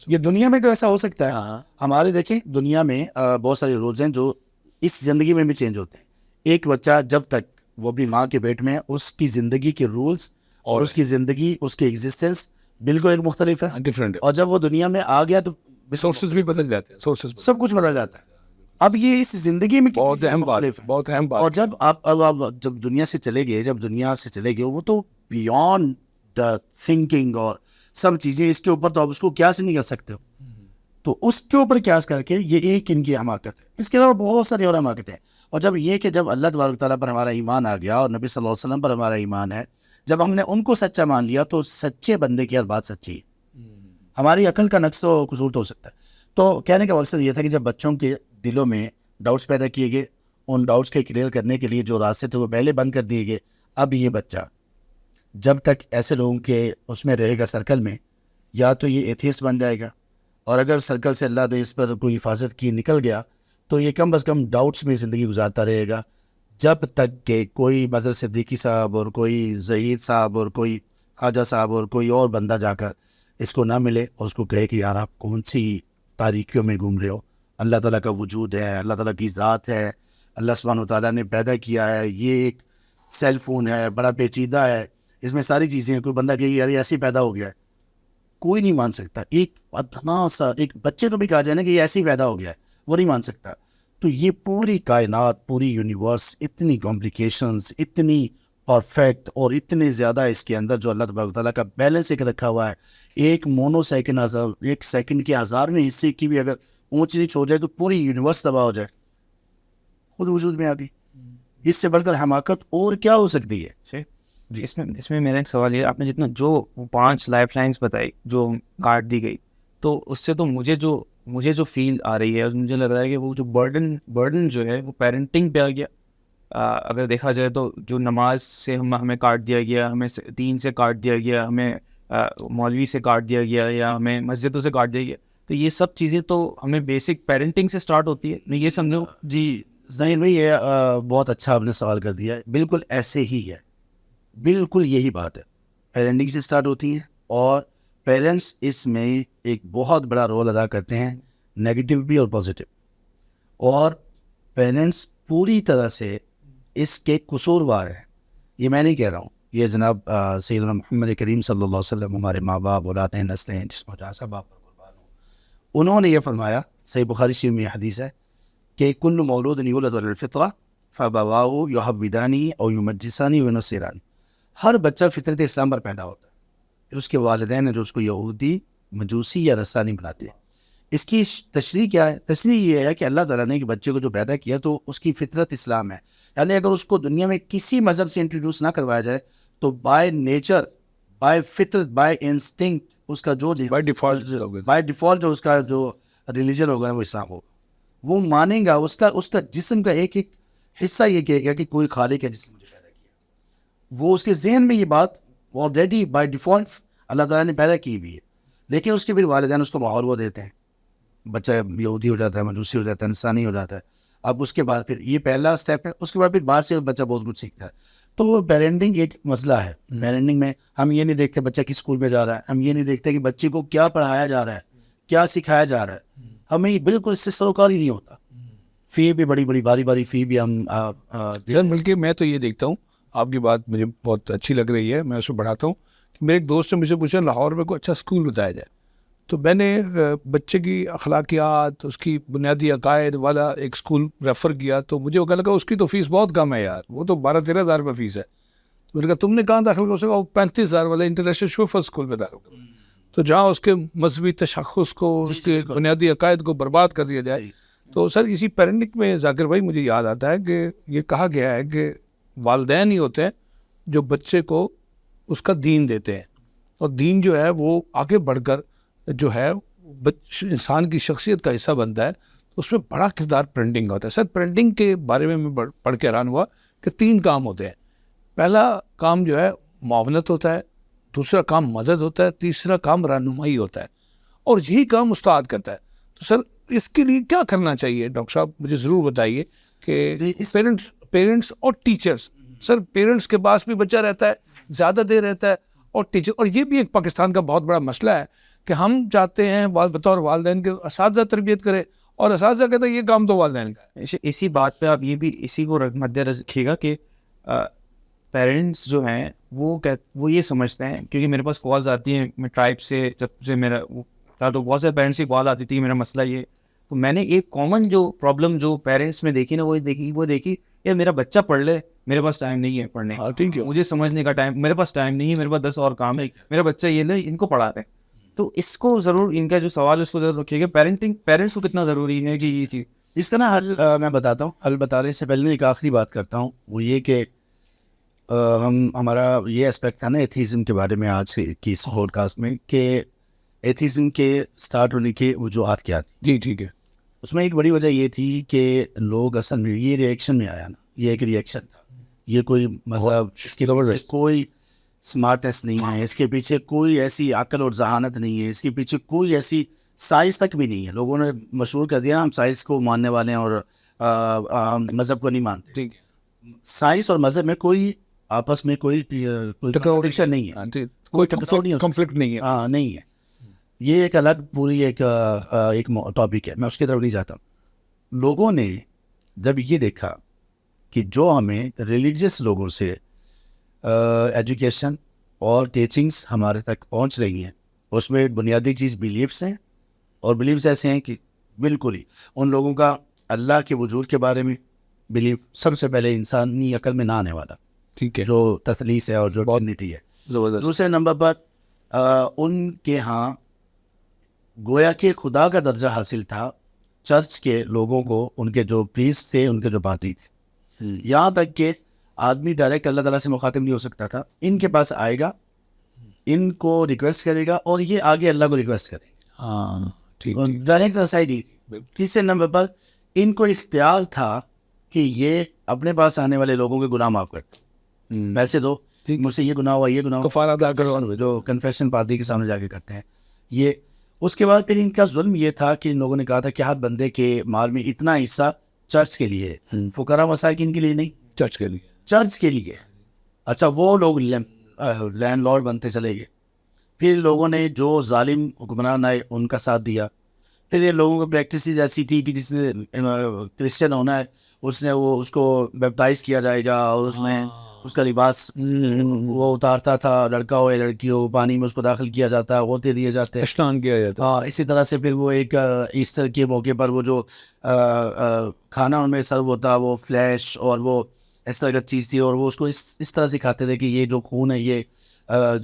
یہ دنیا میں تو ایسا ہو سکتا ہے, ہمارے دیکھیں دنیا میں بہت سارے رولز ہیں جو اس زندگی میں بھی چینج ہوتے ہیں. ایک بچہ جب تک وہ اپنی ماں کے پیٹ میں ہے, اس کی زندگی کے رولز اور اس کی زندگی, اس کی ایگزسٹنس بالکل ایک مختلف ہے, ڈفرینٹ ہے. اور جب وہ دنیا میں آ گیا تو سورسز بھی بدل جاتے ہیں, سورسز سب کچھ بدل جاتا ہے. اب یہ اس زندگی میں بہت اہم بات ہے, بہت اہم بات. اور جب آپ جب دنیا سے چلے گئے, وہ تو بیونڈ دا تھنکنگ اور سب چیزیں اس کے اوپر, تو آپ اس کو کیا سے نہیں کر سکتے ہو. تو اس کے اوپر قیاس کر کے یہ ایک ان کی حماقت ہے. اس کے علاوہ بہت ساری اور حماقتیں ہیں. اور جب یہ کہ جب اللہ تبارک تعالیٰ پر ہمارا ایمان آ گیا اور نبی صلی اللہ علیہ وسلم پر ہمارا ایمان ہے, جب ہم نے ان کو سچا مان لیا تو سچے بندے کی ہر بات سچی ہے. ہماری عقل کا نقص و قصور تو ہو سکتا ہے. تو کہنے کا مقصد یہ تھا کہ جب بچوں کے دلوں میں ڈاؤٹس پیدا کیے گئے, ان ڈاؤٹس کے کلیئر کرنے کے لیے جو راستے تھے وہ پہلے بند کر دیے گئے. اب یہ بچہ جب تک ایسے لوگوں کے اس میں رہے گا سرکل میں, یا تو یہ ایتھیسٹ بن جائے گا, اور اگر سرکل سے اللہ نے اس پر کوئی حفاظت کی نکل گیا تو یہ کم از کم ڈاؤٹس میں زندگی گزارتا رہے گا, جب تک کہ کوئی مظہر صدیقی صاحب اور کوئی ظہیر صاحب اور کوئی خواجہ صاحب اور کوئی اور بندہ جا کر اس کو نہ ملے اور اس کو کہے کہ یار آپ کون سی تاریکیوں میں گھوم رہے ہو, اللہ تعالیٰ کا وجود ہے, اللہ تعالیٰ کی ذات ہے, اللہ سبحانہ و تعالیٰ نے پیدا کیا ہے, یہ ایک سیل فون ہے, بڑا پیچیدہ ہے, اس میں ساری چیزیں ہیں. کوئی بندہ کہ یار یہ ایسے پیدا ہو گیا ہے, کوئی نہیں مان سکتا. ایک ادنا سا ایک بچے کو بھی کہا جائے نا کہ یہ ایسے ہی پیدا ہو گیا ہے, وہ نہیں مان سکتا. تو یہ پوری کائنات, پوری یونیورس, اتنی کمپلیکیشنز, اتنی پرفیکٹ اور اتنے زیادہ اس کے اندر جو اللہ تبارک تعالیٰ کا بیلنس ایک رکھا ہوا ہے. ایک مونو سیکنڈ, ایک سیکنڈ کے 1000ویں حصے کی بھی اگر اونچ نیچ ہو جائے تو پوری یونیورس تباہ ہو جائے, خود وجود میں آ گئی. اس سے بڑھ کر حماقت اور کیا ہو سکتی ہے؟ جی اس میں میرا ایک سوال یہ, آپ نے جتنا جو 5 لائف لائنس بتائی جو کاٹ دی گئی, تو اس سے تو مجھے جو فیل آ رہی ہے, مجھے لگ رہا ہے کہ وہ جو برڈن جو ہے وہ پیرنٹنگ پہ آ گیا. اگر دیکھا جائے تو جو نماز سے ہمیں کاٹ دیا گیا, ہمیں دین سے کاٹ دیا گیا, ہمیں مولوی سے کاٹ دیا گیا, یا ہمیں مسجدوں سے کاٹ دیا گیا, تو یہ سب چیزیں تو ہمیں بیسک پیرنٹنگ سے سٹارٹ ہوتی ہے. میں یہ سمجھوں. جی ظاہر بھائی یہ بہت اچھا آپ نے سوال کر دیا ہے. بالکل ایسے ہی ہے, بالکل یہی بات ہے. پیرنٹنگ سے سٹارٹ ہوتی ہے اور پیرنٹس اس میں ایک بہت بڑا رول ادا کرتے ہیں, نیگیٹو بھی اور پازیٹیو. اور پیرنٹس پوری طرح سے اس کے قصوروار ہیں. یہ میں نہیں کہہ رہا ہوں, یہ جناب سیدنا محمد کریم صلی اللہ علیہ وسلم, ہمارے ماں باپ اولاد ہیں, نسلیں ہیں, جس میں سب باپ پر قربان ہوں, انہوں نے یہ فرمایا, صحیح بخاری شریف میں یہ حدیث ہے کہ کل مولود یولد علی الفطرہ فابواہ یحودانی او یمجسانی و ینصرانی. ہر بچہ فطرت اسلام پر پیدا ہوتا ہے, پھر اس کے والدین ہیں جو اس کو یہودی, مجوسی یا نصرانی بناتے ہیں. اس کی تشریح کیا ہے؟ تشریح یہ ہے کہ اللہ تعالیٰ نے ایک بچے کو جو پیدا کیا تو اس کی فطرت اسلام ہے. یعنی اگر اس کو دنیا میں کسی مذہب سے انٹروڈیوس نہ کروایا جائے تو بائی نیچر, بائی فطرت, بائی انسٹنکٹ اس کا جو بائی ڈیفالٹ جو اس کا جو ریلیجن ہوگا وہ اسلام ہوگا. وہ مانے گا, اس کا جسم کا ایک ایک حصہ یہ کہے گا کہ کوئی خالق ہے جس نے مجھے پیدا کیا. وہ اس کے ذہن میں یہ بات آلریڈی بائی ڈیفالٹ اللہ تعالیٰ نے پیدا کی بھی ہے. لیکن اس کے پھر والدین اس کو ماحول وہ دیتے ہیں, بچہ یہودی ہو جاتا ہے, مجوسی ہو جاتا ہے, نصرانی ہو جاتا ہے. اب اس کے بعد پھر یہ پہلا سٹیپ ہے. اس کے بعد پھر باہر سے بچہ بہت کچھ سیکھتا ہے. تو پیرنٹنگ ایک مسئلہ ہے. پیرنٹنگ میں ہم یہ نہیں دیکھتے بچہ کس اسکول میں جا رہا ہے, ہم یہ نہیں دیکھتے کہ بچے کو کیا پڑھایا جا رہا ہے, کیا سکھایا جا رہا ہے. ہمیں بالکل اس سے سروکار ہی نہیں ہوتا. فی بھی بڑی باری فی بھی ہم سر بلکہ میں تو یہ دیکھتا ہوں, آپ کی بات مجھے بہت اچھی لگ رہی ہے, میں اس کو بڑھاتا ہوں کہ میرے ایک دوست نے مجھ سے پوچھا لاہور میں کوئی اچھا اسکول بتایا جائے. تو میں نے بچے کی اخلاقیات, اس کی بنیادی عقائد والا ایک اسکول ریفر کیا. تو مجھے وہ کہنے لگا اس کی تو فیس بہت کم ہے یار, وہ تو 12-13 ہزار روپے فیس ہے. تو میں نے کہا تم نے کہاں داخل کر سکا؟ وہ 35,000 والا انٹرنیشنل شوفر اسکول میں داخل کرو. تو جہاں اس کے مذہبی تشخص کو, اس کے بنیادی عقائد کو برباد کر دیا جائے. تو سر اسی پیرنٹنگ میں ذاکر بھائی مجھے یاد آتا ہے کہ یہ کہا گیا ہے کہ والدین ہی ہوتے ہیں جو بچے کو اس کا دین دیتے ہیں, اور دین جو ہے وہ آگے بڑھ کر جو ہے انسان کی شخصیت کا حصہ بنتا ہے. اس میں بڑا کردار پیرنٹنگ کا ہوتا ہے. سر پیرنٹنگ کے بارے میں پڑھ کے حیران ہوا کہ 3 کام ہوتے ہیں. پہلا کام جو ہے معاونت ہوتا ہے, دوسرا کام مدد ہوتا ہے, تیسرا کام رہنمائی ہوتا ہے, اور یہی کام استاد کرتا ہے. تو سر اس کے لیے کیا کرنا چاہیے ڈاکٹر صاحب, مجھے ضرور بتائیے کہ پیرنٹس اور ٹیچرس. سر پیرنٹس کے پاس بھی بچہ رہتا ہے, زیادہ دیر رہتا ہے, اور ٹیچر, اور یہ بھی ایک پاکستان کا بہت بڑا مسئلہ ہے کہ ہم چاہتے ہیں بطور والدین کے اساتذہ تربیت کرے, اور اساتذہ کہتے ہیں یہ کام تو والدین کا ہے. اسی بات پہ آپ یہ بھی اسی کو مد نظر رکھیے گا کہ پیرنٹس جو ہیں وہ یہ سمجھتے ہیں, کیونکہ میرے پاس کالز آتی ہیں, میں ٹرائب سے جب سے میرا تو بہت سے پیرنٹس کی کال آتی تھی, میرا مسئلہ یہ. تو میں نے ایک کامن جو پرابلم جو پیرنٹس میں دیکھی نا, وہ دیکھی یار میرا بچہ پڑھ لے, میرے پاس ٹائم نہیں ہے پڑھنے کا, مجھے سمجھنے کا ٹائم, میرے پاس ٹائم نہیں ہے, میرے پاس 10 اور کام ہے, میرا بچہ یہ لے, ان کو پڑھاتے ہیں. تو اس کو ضرور ان کا جو سوال ہے اس کو ضرور رکھیے گا، پیرنٹس کو کتنا ضروری ہے کہ یہ چیز. اس کا نا حل میں بتاتا ہوں. حل بتانے سے پہلے ایک آخری بات کرتا ہوں, وہ یہ کہ ہمارا یہ اسپیکٹ تھا نا ایتھیزم کے بارے میں آج کی اس پوڈ کاسٹ میں, کہ ایتھیزم کے سٹارٹ ہونے کے وجوہات کیا تھی. جی ٹھیک ہے. اس میں ایک بڑی وجہ یہ تھی کہ لوگ اصل میں یہ ریئیکشن میں آیا نا, یہ ایک ریئیکشن تھا, یہ کوئی مذہب اس کے پیچھے کوئی اسمارٹنیس نہیں ہے, اس کے پیچھے کوئی ایسی عقل اور ذہانت نہیں ہے, اس کے پیچھے کوئی ایسی سائنس تک بھی نہیں ہے. لوگوں نے مشہور کر دیا نا ہم سائنس کو ماننے والے ہیں اور مذہب کو نہیں مانتے. ٹھیک ہے. سائنس اور مذہب میں کوئی آپس میں کوئی کنٹرڈکشن نہیں ہے, کوئی کنفلکٹ نہیں ہے. ہاں نہیں ہے. یہ ایک الگ پوری ایک ٹاپک ہے, میں اس کی طرف نہیں جاتا. لوگوں نے جب یہ دیکھا کہ جو ہمیں ریلیجیس لوگوں سے ایجوکیشن اور ٹیچنگس ہمارے تک پہنچ رہی ہیں, اس میں بنیادی چیز بلیفس ہیں, اور بلیفس ایسے ہیں کہ بالکل ہی ان لوگوں کا اللہ کے وجود کے بارے میں بلیف سب سے پہلے انسانی عقل میں نہ آنے والا, ٹھیک ہے, جو تثلیث ہے اور جو ٹرینٹی ہے. زبردست. دوسرے نمبر پر ان کے ہاں گویا کہ خدا کا درجہ حاصل تھا چرچ کے لوگوں کو, ان کے جو پریسٹ تھے, ان کے جو پادری تھے, یہاں تک کہ آدمی ڈائریکٹ اللہ تعالیٰ سے مخاطب نہیں ہو سکتا تھا. ان کے پاس آئے گا, ان کو ریکویسٹ کرے گا, اور یہ آگے اللہ کو ریکویسٹ کرے گا. ہاں ٹھیک. ڈائریکٹ رسائی دی تھی. تیسرے نمبر پر ان کو اختیار تھا کہ یہ اپنے پاس آنے والے لوگوں کے گناہ معاف کرتے, پیسے دو, مجھ سے یہ گناہ ہوا, یہ گناہ کفارہ ادا کرو, جو کنفیشن پادری کے سامنے جا کے کرتے ہیں یہ. اس کے بعد پھر ان کا ظلم یہ تھا کہ ان لوگوں نے کہا تھا کہ ہر بندے کے مال میں اتنا حصہ چرچ کے لیے, فقراء مساکین کے لیے نہیں, چرچ کے لیے, چرچ کے لیے. اچھا وہ لوگ لینڈ لارڈ بنتے چلے گئے. پھر لوگوں نے جو ظالم حکمران آئے ان کا ساتھ دیا. پھر یہ لوگوں کی پریکٹسز ایسی تھی کہ جس نے کرسچن ہونا ہے اس کو بیپٹائز کیا جائے گا, اور اس میں اس کا لباس وہ اتارتا تھا, لڑکا ہو یا لڑکی ہو, پانی میں اس کو داخل کیا جاتا, غوطے دیے جاتے, اسنان کیا جاتا. ہاں اسی طرح سے پھر وہ ایک ایسٹر کے موقع پر وہ جو کھانا ان میں سرو ہوتا وہ فلیش اور وہ اس طرح کا چیز تھی, اور وہ اس کو اس طرح سے کھاتے تھے کہ یہ جو خون ہے یہ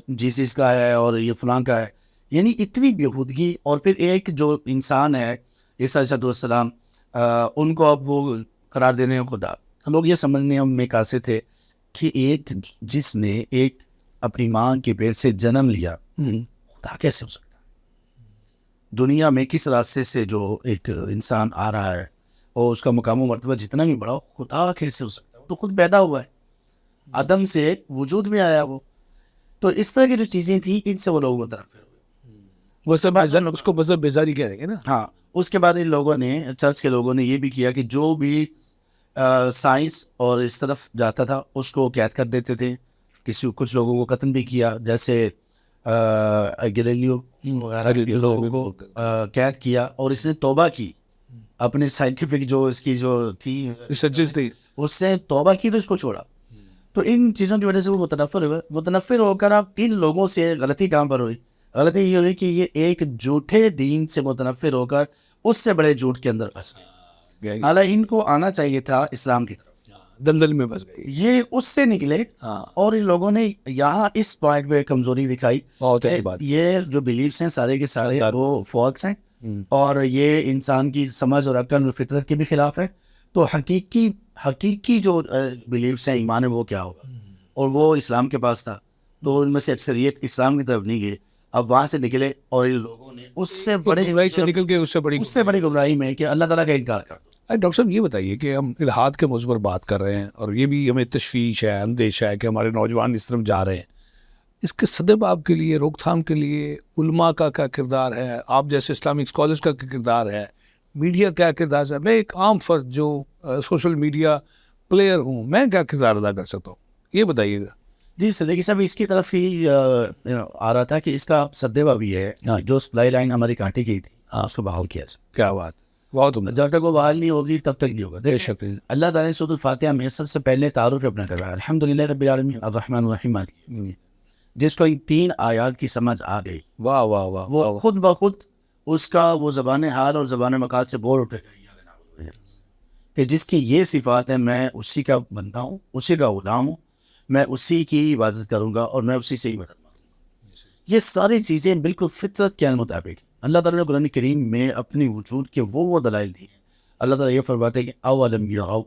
جیسس کا ہے اور یہ فلاں کا ہے. یعنی اتنی بےہودگی. اور پھر ایک جو انسان ہے عیسیٰ علیہ السلام, ان کو اب وہ قرار دینے ہیں خدا. لوگ یہ سمجھنے ہم میں کاسے تھے کہ ایک جس نے ایک اپنی ماں کے پیٹ سے جنم لیا, خدا کیسے ہو سکتا ہے؟ دنیا میں کس راستے سے جو ایک انسان آ رہا ہے اور اس کا مقام و مرتبہ جتنا بھی بڑا ہو, خدا کیسے ہو سکتا ہے؟ وہ تو خود پیدا ہوا ہے, عدم سے وجود میں آیا وہ. تو اس طرح کی جو چیزیں تھیں ان سے وہ لوگ متنفر ہوئے. وہ سب اس کو مذہب بیزاری کہہ دیں گے نا. ہاں اس کے بعد ان لوگوں نے, چرچ کے لوگوں نے یہ بھی کیا کہ جو بھی سائنس اور اس طرف جاتا تھا اس کو قید کر دیتے تھے. کچھ لوگوں کو قتل بھی کیا, جیسے گیلیلیو وغیرہ لوگوں کو قید کیا, اور اس نے توبہ کی اپنے سائنٹیفک جو اس کی جو تھی ریسرچز تھی, اس سے توبہ کی تو اس کو چھوڑا. تو ان چیزوں کی وجہ سے وہ متنفر ہوئے. متنفر ہو کر اب ان لوگوں سے غلطی کہاں پر ہوئی؟ غلطی یہ ہوئی کہ یہ ایک جھوٹے دین سے متنفر ہو کر اس سے بڑے جھوٹ کے اندر پھنس گئے. حالانکہ ان کو آنا چاہیے تھا اسلام کی طرف, دلدل میں پھنس گئے. یہ اس سے نکلے, اور ان لوگوں نے یہاں اس پوائنٹ پہ کمزوری دکھائی. یہ جو بلیفس ہیں سارے کے سارے وہ فالس ہیں, اور یہ انسان کی سمجھ اور عقل اور فطرت کے بھی خلاف ہے. تو حقیقی جو بلیفس ہیں, ایمان ہے, وہ کیا ہوگا؟ اور وہ اسلام کے پاس تھا. تو ان میں سے اکثریت اسلام کی طرف نہیں گئے. اب وہاں سے نکلے اور ان لوگوں نے اس سے بڑے نکل کے اس سے بڑی گمراہی میں کہ اللہ تعالیٰ کا انکار کر دو. ڈاکٹر صاحب یہ بتائیے کہ ہم الحاد کے موضوع پر بات کر رہے ہیں, اور یہ بھی ہمیں تشویش ہے, اندیشہ ہے کہ ہمارے نوجوان اس طرف جا رہے ہیں. اس کے سدباب کے لیے, روک تھام کے لیے علماء کا کیا کردار ہے, آپ جیسے اسلامک اسکالرس کا کیا کردار ہے, میڈیا کیا کردار ہے؟ میں ایک عام فرد جو سوشل میڈیا پلیئر ہوں, میں کیا کردار ادا کر سکتا ہوں, یہ بتائیے گا. جی صدیقی صاحب, اس کی طرف ہی آ رہا تھا کہ اس کا سدبا بھی ہے. جو سپلائی لائن ہماری کاٹی گئی تھی اس کو بحال کیا جائے. کیا بات, بہت عمدہ. جب تک وہ بحال نہیں ہوگی تب تک نہیں ہوگا. بے شک. اللہ تعالیٰ نے سورۃ الفاتحہ میں سب سے پہلے تعارف اپنا کروایا, الحمدللہ رب العالمین الرحمن الرحیم, جس کو ان 3 آیات کی سمجھ آ گئی. واہ واہ واہ. وہ خود بخود اس کا وہ زبان حال اور زبان مقال سے بول اٹھے گا کہ جس کی یہ صفات ہیں, میں اسی کا بندہ ہوں, اسی کا غلام ہوں, میں اسی کی عبادت کروں گا اور میں اسی سے ہی مدد مانگوں گا. یہ ساری چیزیں بالکل فطرت کے مطابق اللہ تعالیٰ نے قرآن کریم میں اپنی وجود کے وہ دلائل دی ہیں. اللہ تعالیٰ یہ فرماتے ہیں کہ اولم یروا،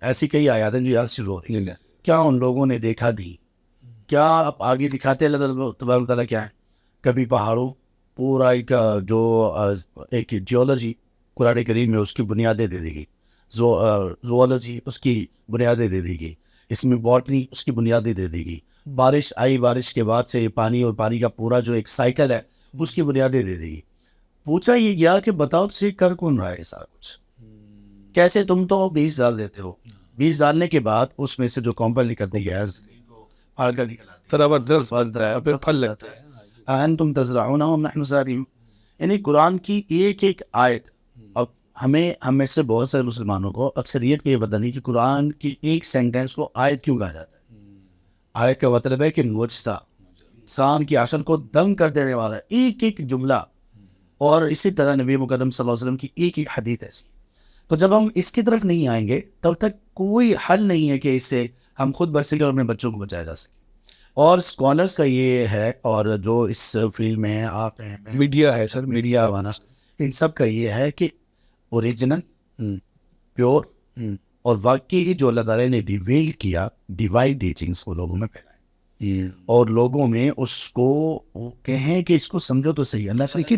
ایسی کئی آیات ہیں جو یہاں شروع ہو رہی ہیں. کیا ان لوگوں نے دیکھا نہیں؟ کیا آپ آگے دکھاتے ہیں اللہ تبارک تعالیٰ کیا ہے. کبھی پہاڑوں پورا ایک جیولوجی قرآن کریم میں اس کی بنیادیں دے دی گئی، زوالوجی اس کی بنیادیں دے دی گئی، اس میں باٹنی اس کی بنیادیں دے دی گئی. بارش آئی، بارش کے بعد سے پانی اور پانی کا پورا جو ایک سائیکل ہے اس کی بنیادیں دے دی گئی. پوچھا یہ گیا کہ بتاؤ سے کر کون رہا ہے سارا کچھ؟ کیسے تم تو بیج ڈال دیتے ہو، بیج ڈالنے کے بعد اس میں سے جو کمپل نکلتی ہے پھل کر نکل طرح درخت بنتا ہے پھر پھل لگتا ہے. انتم تزرعونہ ام نحن زارعون. یعنی قرآن کی ایک ایک آیت. اب ہم میں سے بہت سارے مسلمانوں کو اکثریت کو یہ پتہ نہیں کہ قرآن کی ایک سینٹینس کو آیت کیوں کہا جاتا ہے. آیت کا مطلب ہے کہ معجزہ، انسان کی عقل کو دنگ کر دینے والا ایک ایک جملہ. اور اسی طرح نبی مکرم صلی اللہ علیہ وسلم کی ایک ایک حدیث ایسی. تو جب ہم اس کی طرف نہیں آئیں گے تب تک کوئی حل نہیں ہے کہ اس سے ہم خود بچ سکیں اور اپنے بچوں کو بچایا جا سکے. اور اسکالرس کا یہ ہے، اور جو اس فیلڈ میں ہیں آپ ہیں، میڈیا ہے سر، میڈیا وانا، ان سب کا یہ ہے کہ اوریجنل، پیور اور واقعی جو اللہ تعالیٰ نے ریویل کیا ڈیوائن ٹیچنگس کو لوگوں میں پھیلائیں اور لوگوں میں اس کو کہیں کہ اس کو سمجھو تو صحیح. اللہ تعالیٰ کی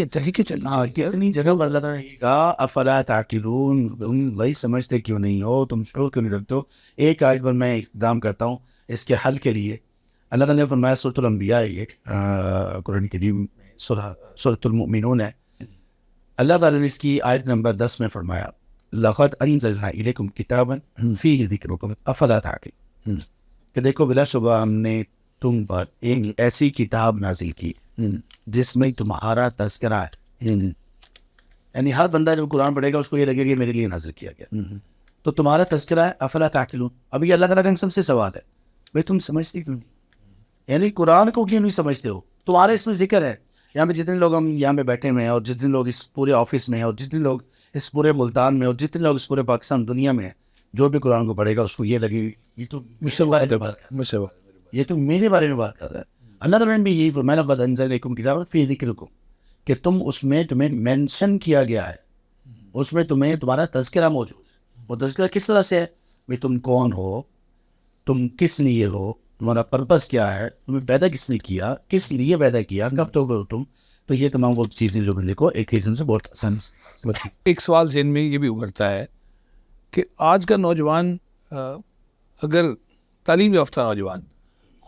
تحریکیں چلنا. ہاں، کتنی جگہ پر اللہ تعالیٰ نے کہا افلا تعقلون، تم بھائی سمجھتے کیوں نہیں ہو، تم شعور کیوں نہیں رکھتے ہو. ایک آیت پر میں اقدام کرتا ہوں اس کے حل کے لیے. اللہ تعالیٰ نے فرمایا سورۃ الانبیاء، یہ قرآن کریم سورۃ المؤمنون ہے. اللہ تعالیٰ نے اس کی آیت نمبر 10 میں فرمایا لقد انزلنا الیکم کتابا فیہ ذکرکم افلا تعقلون، کہ دیکھو بلا شبہ ہم نے تم پر ایک ایسی کتاب نازل کی جس میں تمہارا تذکرہ ہے. یعنی ہر بندہ جب قرآن پڑھے گا اس کو یہ لگے گا کہ میرے لیے نازل کیا گیا. تو تمہارا تذکرہ ہے افلا تعقلون. اب یہ اللہ تعالیٰ کا سب سے سوال ہے، بھائی تم سمجھتے کیوں نہیں؟ یعنی قرآن کو کیوں نہیں سمجھتے ہو؟ تمہارے اس میں ذکر ہے. یہاں پہ جتنے لوگ ہم یہاں پہ بیٹھے ہوئے ہیں اور جتنے لوگ اس پورے آفس میں ہیں اور جتنے لوگ اس پورے ملتان میں اور جتنے لوگ اس پورے پاکستان دنیا میں ہیں، جو بھی قرآن کو پڑھے گا اس کو یہ لگے گی یہ تو میرے بارے میں بات کر رہا ہے. اللہ تعالیٰ نے بھی یہی فرمایا لقد انزلنا الیکم کتابا فیہ ذکرکم، کہ تم اس میں تمہیں مینشن کیا گیا ہے، اس میں تمہارا تذکرہ موجود ہے. وہ تذکرہ کس طرح سے ہے؟ بھائی تم کون ہو، تم کس لیے ہو، تمہارا پرپس کیا ہے، تمہیں پیدا کس نے کیا، کس لیے پیدا کیا، کب تو ہو تم. تو یہ تمام وہ چیزیں جو بندے کو ایک قسم سے بہت آسانی سے. ایک سوال ذہن میں یہ بھی ابھرتا ہے کہ آج کا نوجوان اگر تعلیم یافتہ نوجوان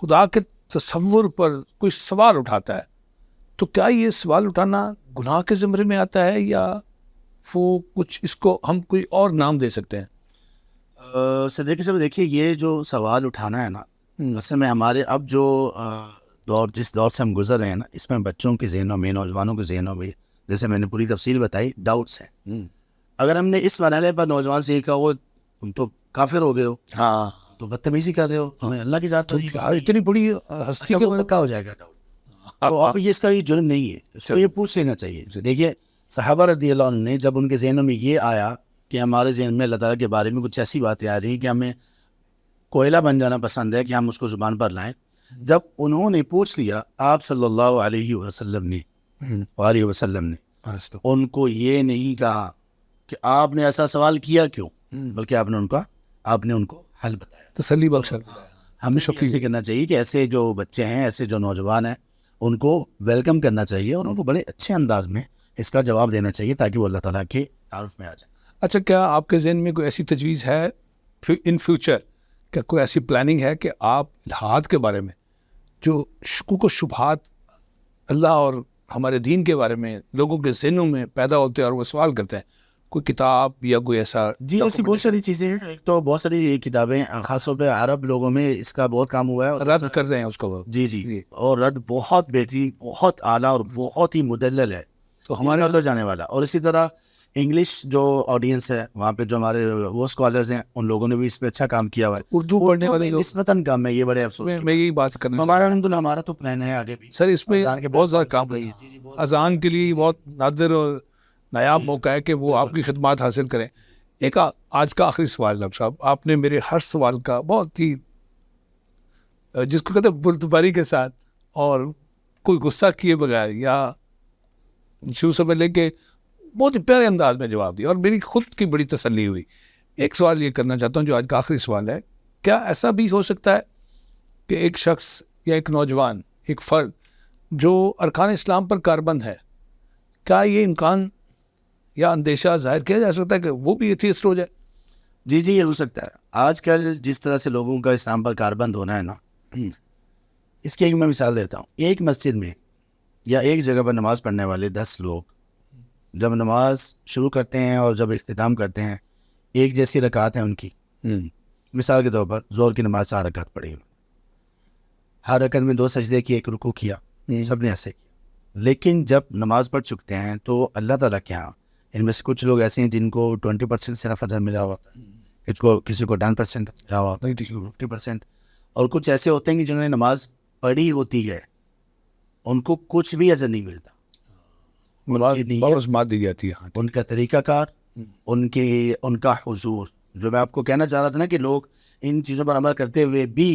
خدا کے تصور پر کوئی سوال اٹھاتا ہے تو کیا یہ سوال اٹھانا گناہ کے زمرے میں آتا ہے، یا وہ کچھ اس کو ہم کوئی اور نام دے سکتے ہیں؟ صدیقی صاحب دیکھیے، یہ جو سوال اٹھانا ہے نا، اصل میں ہمارے اب جو جس دور سے ہم گزر رہے ہیں نا، اس میں بچوں کے ذہنوں میں، نوجوانوں کے ذہنوں میں، جیسے میں نے پوری تفصیل بتائی، ڈاؤٹس ہیں. اگر ہم نے اس مرحلے پر نوجوان سے یہ کہا وہ تم تو کافر ہو گئے ہو، ہاں تو بدتمیزی کر رہے ہو، ہمیں اللہ کی ذات تو نہیں کہا. اتنی بڑی ہستی اچھا، وہ پکا ہو جائے گا ڈاؤٹ. تو اب یہ اس کا یہ جرم نہیں ہے، اس کو یہ پوچھ لینا چاہیے. دیکھیے صحابہ رضی اللہ عنہ نے جب ان کے ذہنوں میں یہ آیا کہ ہمارے ذہن میں اللہ تعالیٰ کے بارے میں کچھ ایسی باتیں آ رہی ہیں کہ ہمیں کوئلہ بن جانا پسند ہے کہ ہم اس کو زبان پر لائیں، جب انہوں نے پوچھ لیا آپ صلی اللہ علیہ وسلم نے ان کو یہ نہیں کہا کہ آپ نے ایسا سوال کیا کیوں، بلکہ آپ نے ان کو حل بتایا، تسلی بخش. ہمیں ایسے کرنا چاہیے کہ ایسے جو بچے ہیں، ایسے جو نوجوان ہیں، ان کو ویلکم کرنا چاہیے اور ان کو بڑے اچھے انداز میں اس کا جواب دینا چاہیے تاکہ وہ اللہ تعالیٰ کے تعارف میں آ جائے. اچھا، کیا آپ کے ذہن میں کوئی ایسی تجویز ہے ان فیوچر، کیا کوئی ایسی پلاننگ ہے کہ آپ الحاد کے بارے میں جو شکوک و شبہات اللہ اور ہمارے دین کے بارے میں لوگوں کے ذہنوں میں پیدا ہوتے ہیں اور وہ سوال کرتے ہیں، کوئی کتاب یا کوئی ایسا؟ جی، ایسی بہت ساری چیزیں ہیں. ایک تو بہت ساری کتابیں، خاص طور پہ عرب لوگوں میں اس کا بہت کام ہوا ہے، رد کر رہے ہیں اس کو. جی، اور رد بہت بہترین، بہت اعلیٰ اور بہت ہی مدلل ہے، تو ہمارے تو جانے والا. اور اسی طرح انگلش جو آڈینس ہے وہاں پہ جو ہمارے وہ اسکالرز ہیں، ان لوگوں نے بھی اس پہ اچھا کام کیا ہوا ہے. اردو پڑھنے والے لوگ نسبتاً کم ہے، یہ بڑے افسوس. میں یہی بات کرنا ہمارا الحمدللہ ہمارا تو پلان ہے آگے بھی سر، اس میں بہت زیادہ کام رہی ہے. اذان کے لیے بہت نادر اور نایاب موقع ہے کہ وہ آپ کی خدمات حاصل کریں. ایک آج کا آخری سوال ڈاکٹر صاحب، آپ نے میرے ہر سوال کا بہت ہی جس کو کہتے ہیں بردباری کے ساتھ اور کوئی غصہ کیے بغیر یا شروع سے لے کے بہت ہی پیارے انداز میں جواب دیا اور میری خود کی بڑی تسلی ہوئی. ایک سوال یہ کرنا چاہتا ہوں جو آج کا آخری سوال ہے, کیا ایسا بھی ہو سکتا ہے کہ ایک شخص یا ایک نوجوان, ایک فرد جو ارکان اسلام پر کاربند ہے, کیا یہ امکان یا اندیشہ ظاہر کیا جا سکتا ہے کہ وہ بھی ایتھیسٹ ہو جائے؟ جی یہ ہو سکتا ہے. آج کل جس طرح سے لوگوں کا اسلام پر کاربند ہونا ہے نا, اس کی ایک میں مثال دیتا ہوں. ایک مسجد میں یا ایک جگہ پر نماز پڑھنے والے 10 لوگ جب نماز شروع کرتے ہیں اور جب اختتام کرتے ہیں, ایک جیسی رکعت ہیں ان کی. مثال کے طور پر زور کی نماز 4 رکعت پڑھی, ہر رکعت میں 2 سجدے کی, 1 رکوع کیا, سب نے ایسے کیا. لیکن جب نماز پڑھ چکتے ہیں تو اللہ تعالیٰ کے ہاں ان میں سے کچھ لوگ ایسے ہیں جن کو 20% صرف اجر ملا ہوا ہوتا ہے, کسی کو 10% ملا ہوا ہوتا ہے, کسی کو 50%, اور کچھ ایسے ہوتے ہیں کہ جنہوں نے نماز پڑھی ہوتی ہے ان کو کچھ بھی اجر نہیں ملتا. دی جاتی ہے ان کا طریقہ کار, ان کا حضور, جو میں آپ کو کہنا چاہ رہا تھا نا کہ لوگ ان چیزوں پر عمل کرتے ہوئے بھی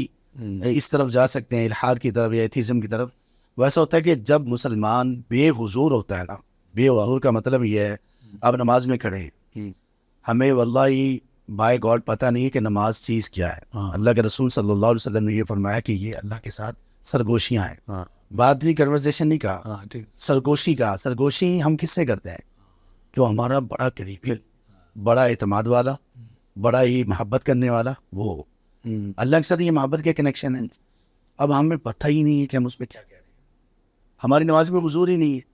اس طرف جا سکتے ہیں, الحاد کی طرف یا ایتھیزم کی طرف. ویسا ہوتا ہے کہ جب مسلمان بے حضور ہوتا ہے نا, بے حضور کا مطلب یہ ہے آپ نماز میں کھڑے ہیں, ہمیں واللہ بائی گاڈ پتہ نہیں ہے کہ نماز چیز کیا ہے. اللہ کے رسول صلی اللہ علیہ وسلم نے یہ فرمایا کہ یہ اللہ کے ساتھ سرگوشیاں ہیں. بات نہیں, کنورزیشن نہیں کہا, سرگوشی کہا. سرگوشی ہم کس سے کرتے ہیں؟ جو ہمارا بڑا قریبی, بڑا اعتماد والا, بڑا ہی محبت کرنے والا, وہ اللہ کے ساتھ یہ محبت کے کنیکشن ہے. اب ہمیں پتہ ہی نہیں ہے کہ ہم اس میں کیا کہہ رہے ہیں. ہماری نماز میں حضور ہی نہیں ہے.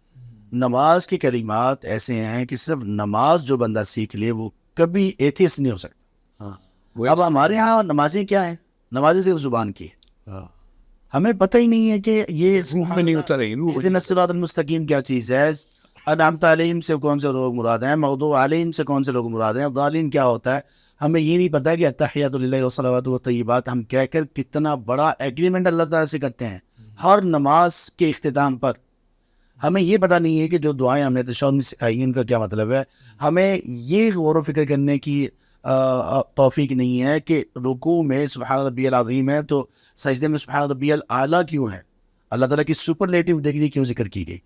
نماز کے کلمات ایسے ہیں کہ صرف نماز جو بندہ سیکھ لے وہ کبھی ایتھیسٹ نہیں ہو سکتا. اب ہمارے ہاں نمازیں کیا ہیں؟ نمازیں صرف زبان کی ہے. ہمیں پتہ ہی نہیں ہے کہ یہ نہیں ہوتا رہی اہدنا الصراط المستقیم کیا چیز ہے, انعمت علیہم سے کون سے لوگ مراد ہیں, مغضوب علیہم سے کون سے لوگ مراد ہیں, ضالین کیا ہوتا ہے. ہمیں یہ نہیں پتا کہ التحیات للہ والصلوات والطیبات ہم کہہ کر کتنا بڑا ایگریمنٹ اللہ تعالیٰ سے کرتے ہیں ہر نماز کے اختتام پر. ہمیں یہ پتہ نہیں ہے کہ جو دعائیں ہم نے تشہد میں سکھائی ان کا کیا مطلب ہے. ہمیں یہ غور و فکر کرنے کی توفیق نہیں ہے کہ رکوع میں سبحان ربی العظیم ہے تو سجدے میں سبحان ربی الاعلیٰ کیوں ہے, اللہ تعالیٰ کی سپرلیٹو ڈگری کیوں ذکر کی گئی.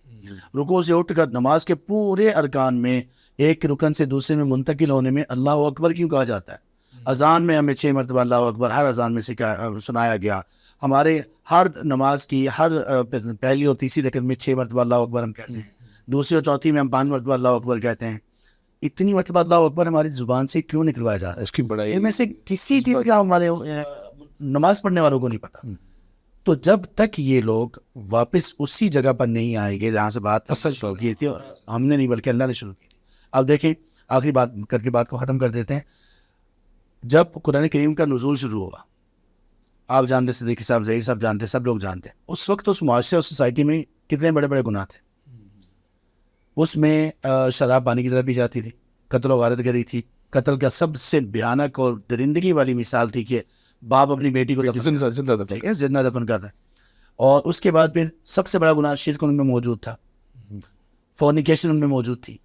رکوع سے اٹھ کر نماز کے پورے ارکان میں ایک رکن سے دوسرے میں منتقل ہونے میں اللہ اکبر کیوں کہا جاتا ہے. اذان میں ہمیں 6 مرتبہ اللہ اکبر ہر اذان میں سنایا گیا. ہمارے ہر نماز کی ہر پہلی اور تیسری رکعت میں 6 مرتبہ اللہ اکبر ہم کہتے ہیں, دوسری اور چوتھی میں ہم 5 مرتبہ اللہ اکبر کہتے ہیں. اتنی مرتبہ اللہ اکبر ہماری زبان سے کیوں نکلوایا جا رہا ہے؟ اس کی بڑا ان میں سے کسی چیز کا ہمارے نماز پڑھنے والوں کو نہیں پتا. تو جب تک یہ لوگ واپس اسی جگہ پر نہیں آئیں گے جہاں سے بات شروع کی تھی, اور ہم نے نہیں بلکہ اللہ نے شروع کی تھی. اب دیکھیں آخری بات کر کے بات کو ختم کر دیتے ہیں. جب قرآن کریم کا نزول شروع ہوا, آپ جانتے, صدیقی صاحب, ظہیر صاحب جانتے, سب لوگ جانتے ہیں, اس وقت اس معاشرے اور سوسائٹی میں کتنے بڑے بڑے گناہ تھے. اس میں شراب پانی کی طرف بھی جاتی تھی, قتل و غارت گری تھی. قتل کا سب سے بھیانک اور درندگی والی مثال تھی کہ باپ اپنی بیٹی کو زندہ دفن کر رہے ہیں. اور اس کے بعد پھر سب سے بڑا گناہ شرک ان میں موجود تھا, فورنیکیشن ان میں موجود تھی.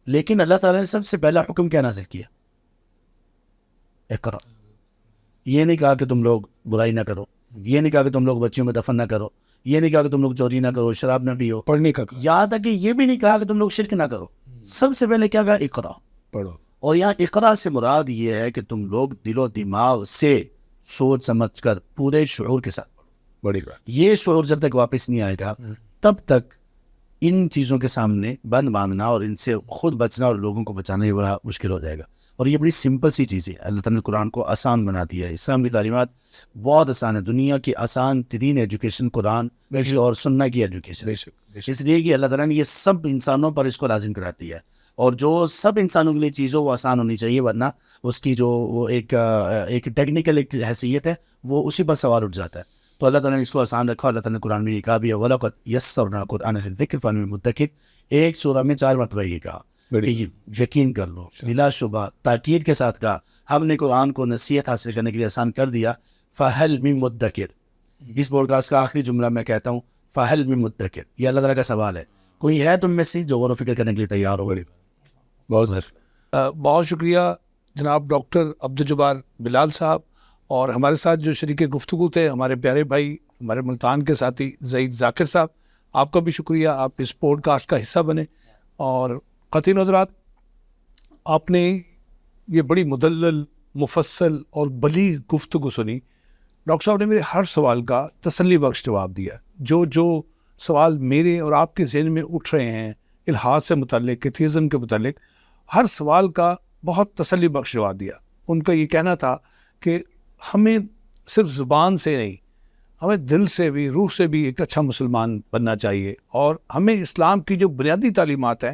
لیکن اللہ تعالیٰ نے سب سے پہلا حکم کیا نازل کیا؟ اقرا. یہ نہیں کہا کہ تم لوگ برائی نہ کرو, یہ نہیں کہا کہ تم لوگ بچیوں میں دفن نہ کرو, یہ نہیں کہا کہ تم لوگ چوری نہ کرو, شراب نہ پیو, پڑھنے کا یہاں تک کہ یہ بھی نہیں کہا کہ تم لوگ شرک نہ کرو. سب سے پہلے کیا کہا؟ اقرا, پڑھو. اور یہاں اقرا سے مراد یہ ہے کہ تم لوگ دل و دماغ سے سوچ سمجھ کر پورے شعور کے ساتھ پڑھو. بڑی بات. یہ شعور جب تک واپس نہیں آئے گا تب تک ان چیزوں کے سامنے بند باندھنا اور ان سے خود بچنا اور لوگوں کو بچانا یہ بڑا مشکل ہو جائے گا. اور یہ بڑی سمپل سی چیز ہے. اللہ تعالیٰ نے قرآن کو آسان بنا دیا ہے. اسلام کی تعلیمات بہت آسان ہے. دنیا کی آسان ترین ایجوکیشن قرآن اور سننا کی ایجوکیشن, اس لیے کہ اللہ تعالیٰ نے یہ سب انسانوں پر اس کو لازم کرا دیا ہے. اور جو سب انسانوں کے لیے چیز ہو وہ آسان ہونی چاہیے, ورنہ اس کی جو وہ ایک ٹیکنیکل ایک حیثیت ہے وہ اسی پر سوال اٹھ جاتا ہے. تو اللہ تعالیٰ نے اس کو آسان رکھا. اللہ تعالیٰ نے قرآن میں یہ کہا بھی ہے وَلَقَدْ يَسَّرْنَا الْقُرْآنَ لِلذِّكْرِ فَهَلْ مِن مُدَّكِرٍ. ایک سورہ میں 4 مرتبہ یہ کہا کہ یقین کر لو, بلا شبہ تاکید کے ساتھ کہا ہم نے قرآن کو نصیحت حاصل کرنے کے لیے آسان کر دیا. فَهَلْ مِن مُدَّكِرٍ, اس پوڈ کاسٹ کا آخری جملہ میں کہتا ہوں فَهَلْ مِن مُدَّكِرٍ. یہ اللہ تعالیٰ کا سوال ہے, کوئی ہے تم میں سے جو غور و فکر کرنے کے لیے تیار ہو؟ بہت شکریہ جناب ڈاکٹر عبدالجبار بلال صاحب, اور ہمارے ساتھ جو شریک گفتگو تھے ہمارے پیارے بھائی, ہمارے ملتان کے ساتھی زہید ذاکر صاحب. آپ کا بھی شکریہ، آپ اس پوڈ کاسٹ کا حصہ بنے. اور قطعی حضرات، آپ نے یہ بڑی مدلل، مفصل اور بلیغ گفتگو سنی. ڈاکٹر صاحب نے میرے ہر سوال کا تسلی بخش جواب دیا. جو سوال میرے اور آپ کے ذہن میں اٹھ رہے ہیں الحاد سے متعلق، ایتھیزم کے متعلق، ہر سوال کا بہت تسلی بخش جواب دیا. ان کا یہ کہنا تھا کہ ہمیں صرف زبان سے نہیں، ہمیں دل سے بھی، روح سے بھی ایک اچھا مسلمان بننا چاہیے، اور ہمیں اسلام کی جو بنیادی تعلیمات ہیں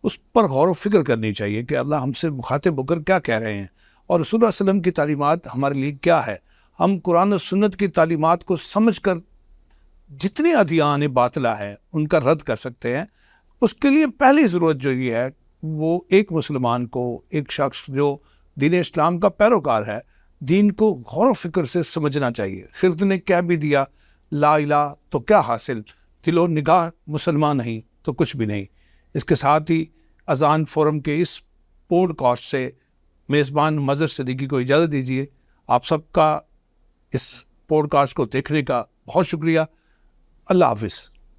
اس پر غور و فکر کرنی چاہیے کہ اللہ ہم سے مخاطب ہو کر کیا کہہ رہے ہیں، اور رسول اللہ علیہ وسلم کی تعلیمات ہمارے لیے کیا ہے. ہم قرآن و سنت کی تعلیمات کو سمجھ کر جتنی ادیان باطلہ ہیں ان کا رد کر سکتے ہیں. اس کے لیے پہلی ضرورت جو یہ ہے وہ ایک مسلمان کو، ایک شخص جو دین اسلام کا پیروکار ہے، دین کو غور و فکر سے سمجھنا چاہیے. خرد نے کہہ بھی دیا لا الہ تو کیا حاصل، دل و نگاہ مسلمان نہیں تو کچھ بھی نہیں. اس کے ساتھ ہی اذان فورم کے اس پوڈ کاسٹ سے میزبان مظہر صدیقی کو اجازت دیجیے. آپ سب کا اس پوڈ کاسٹ کو دیکھنے کا بہت شکریہ. اللہ حافظ.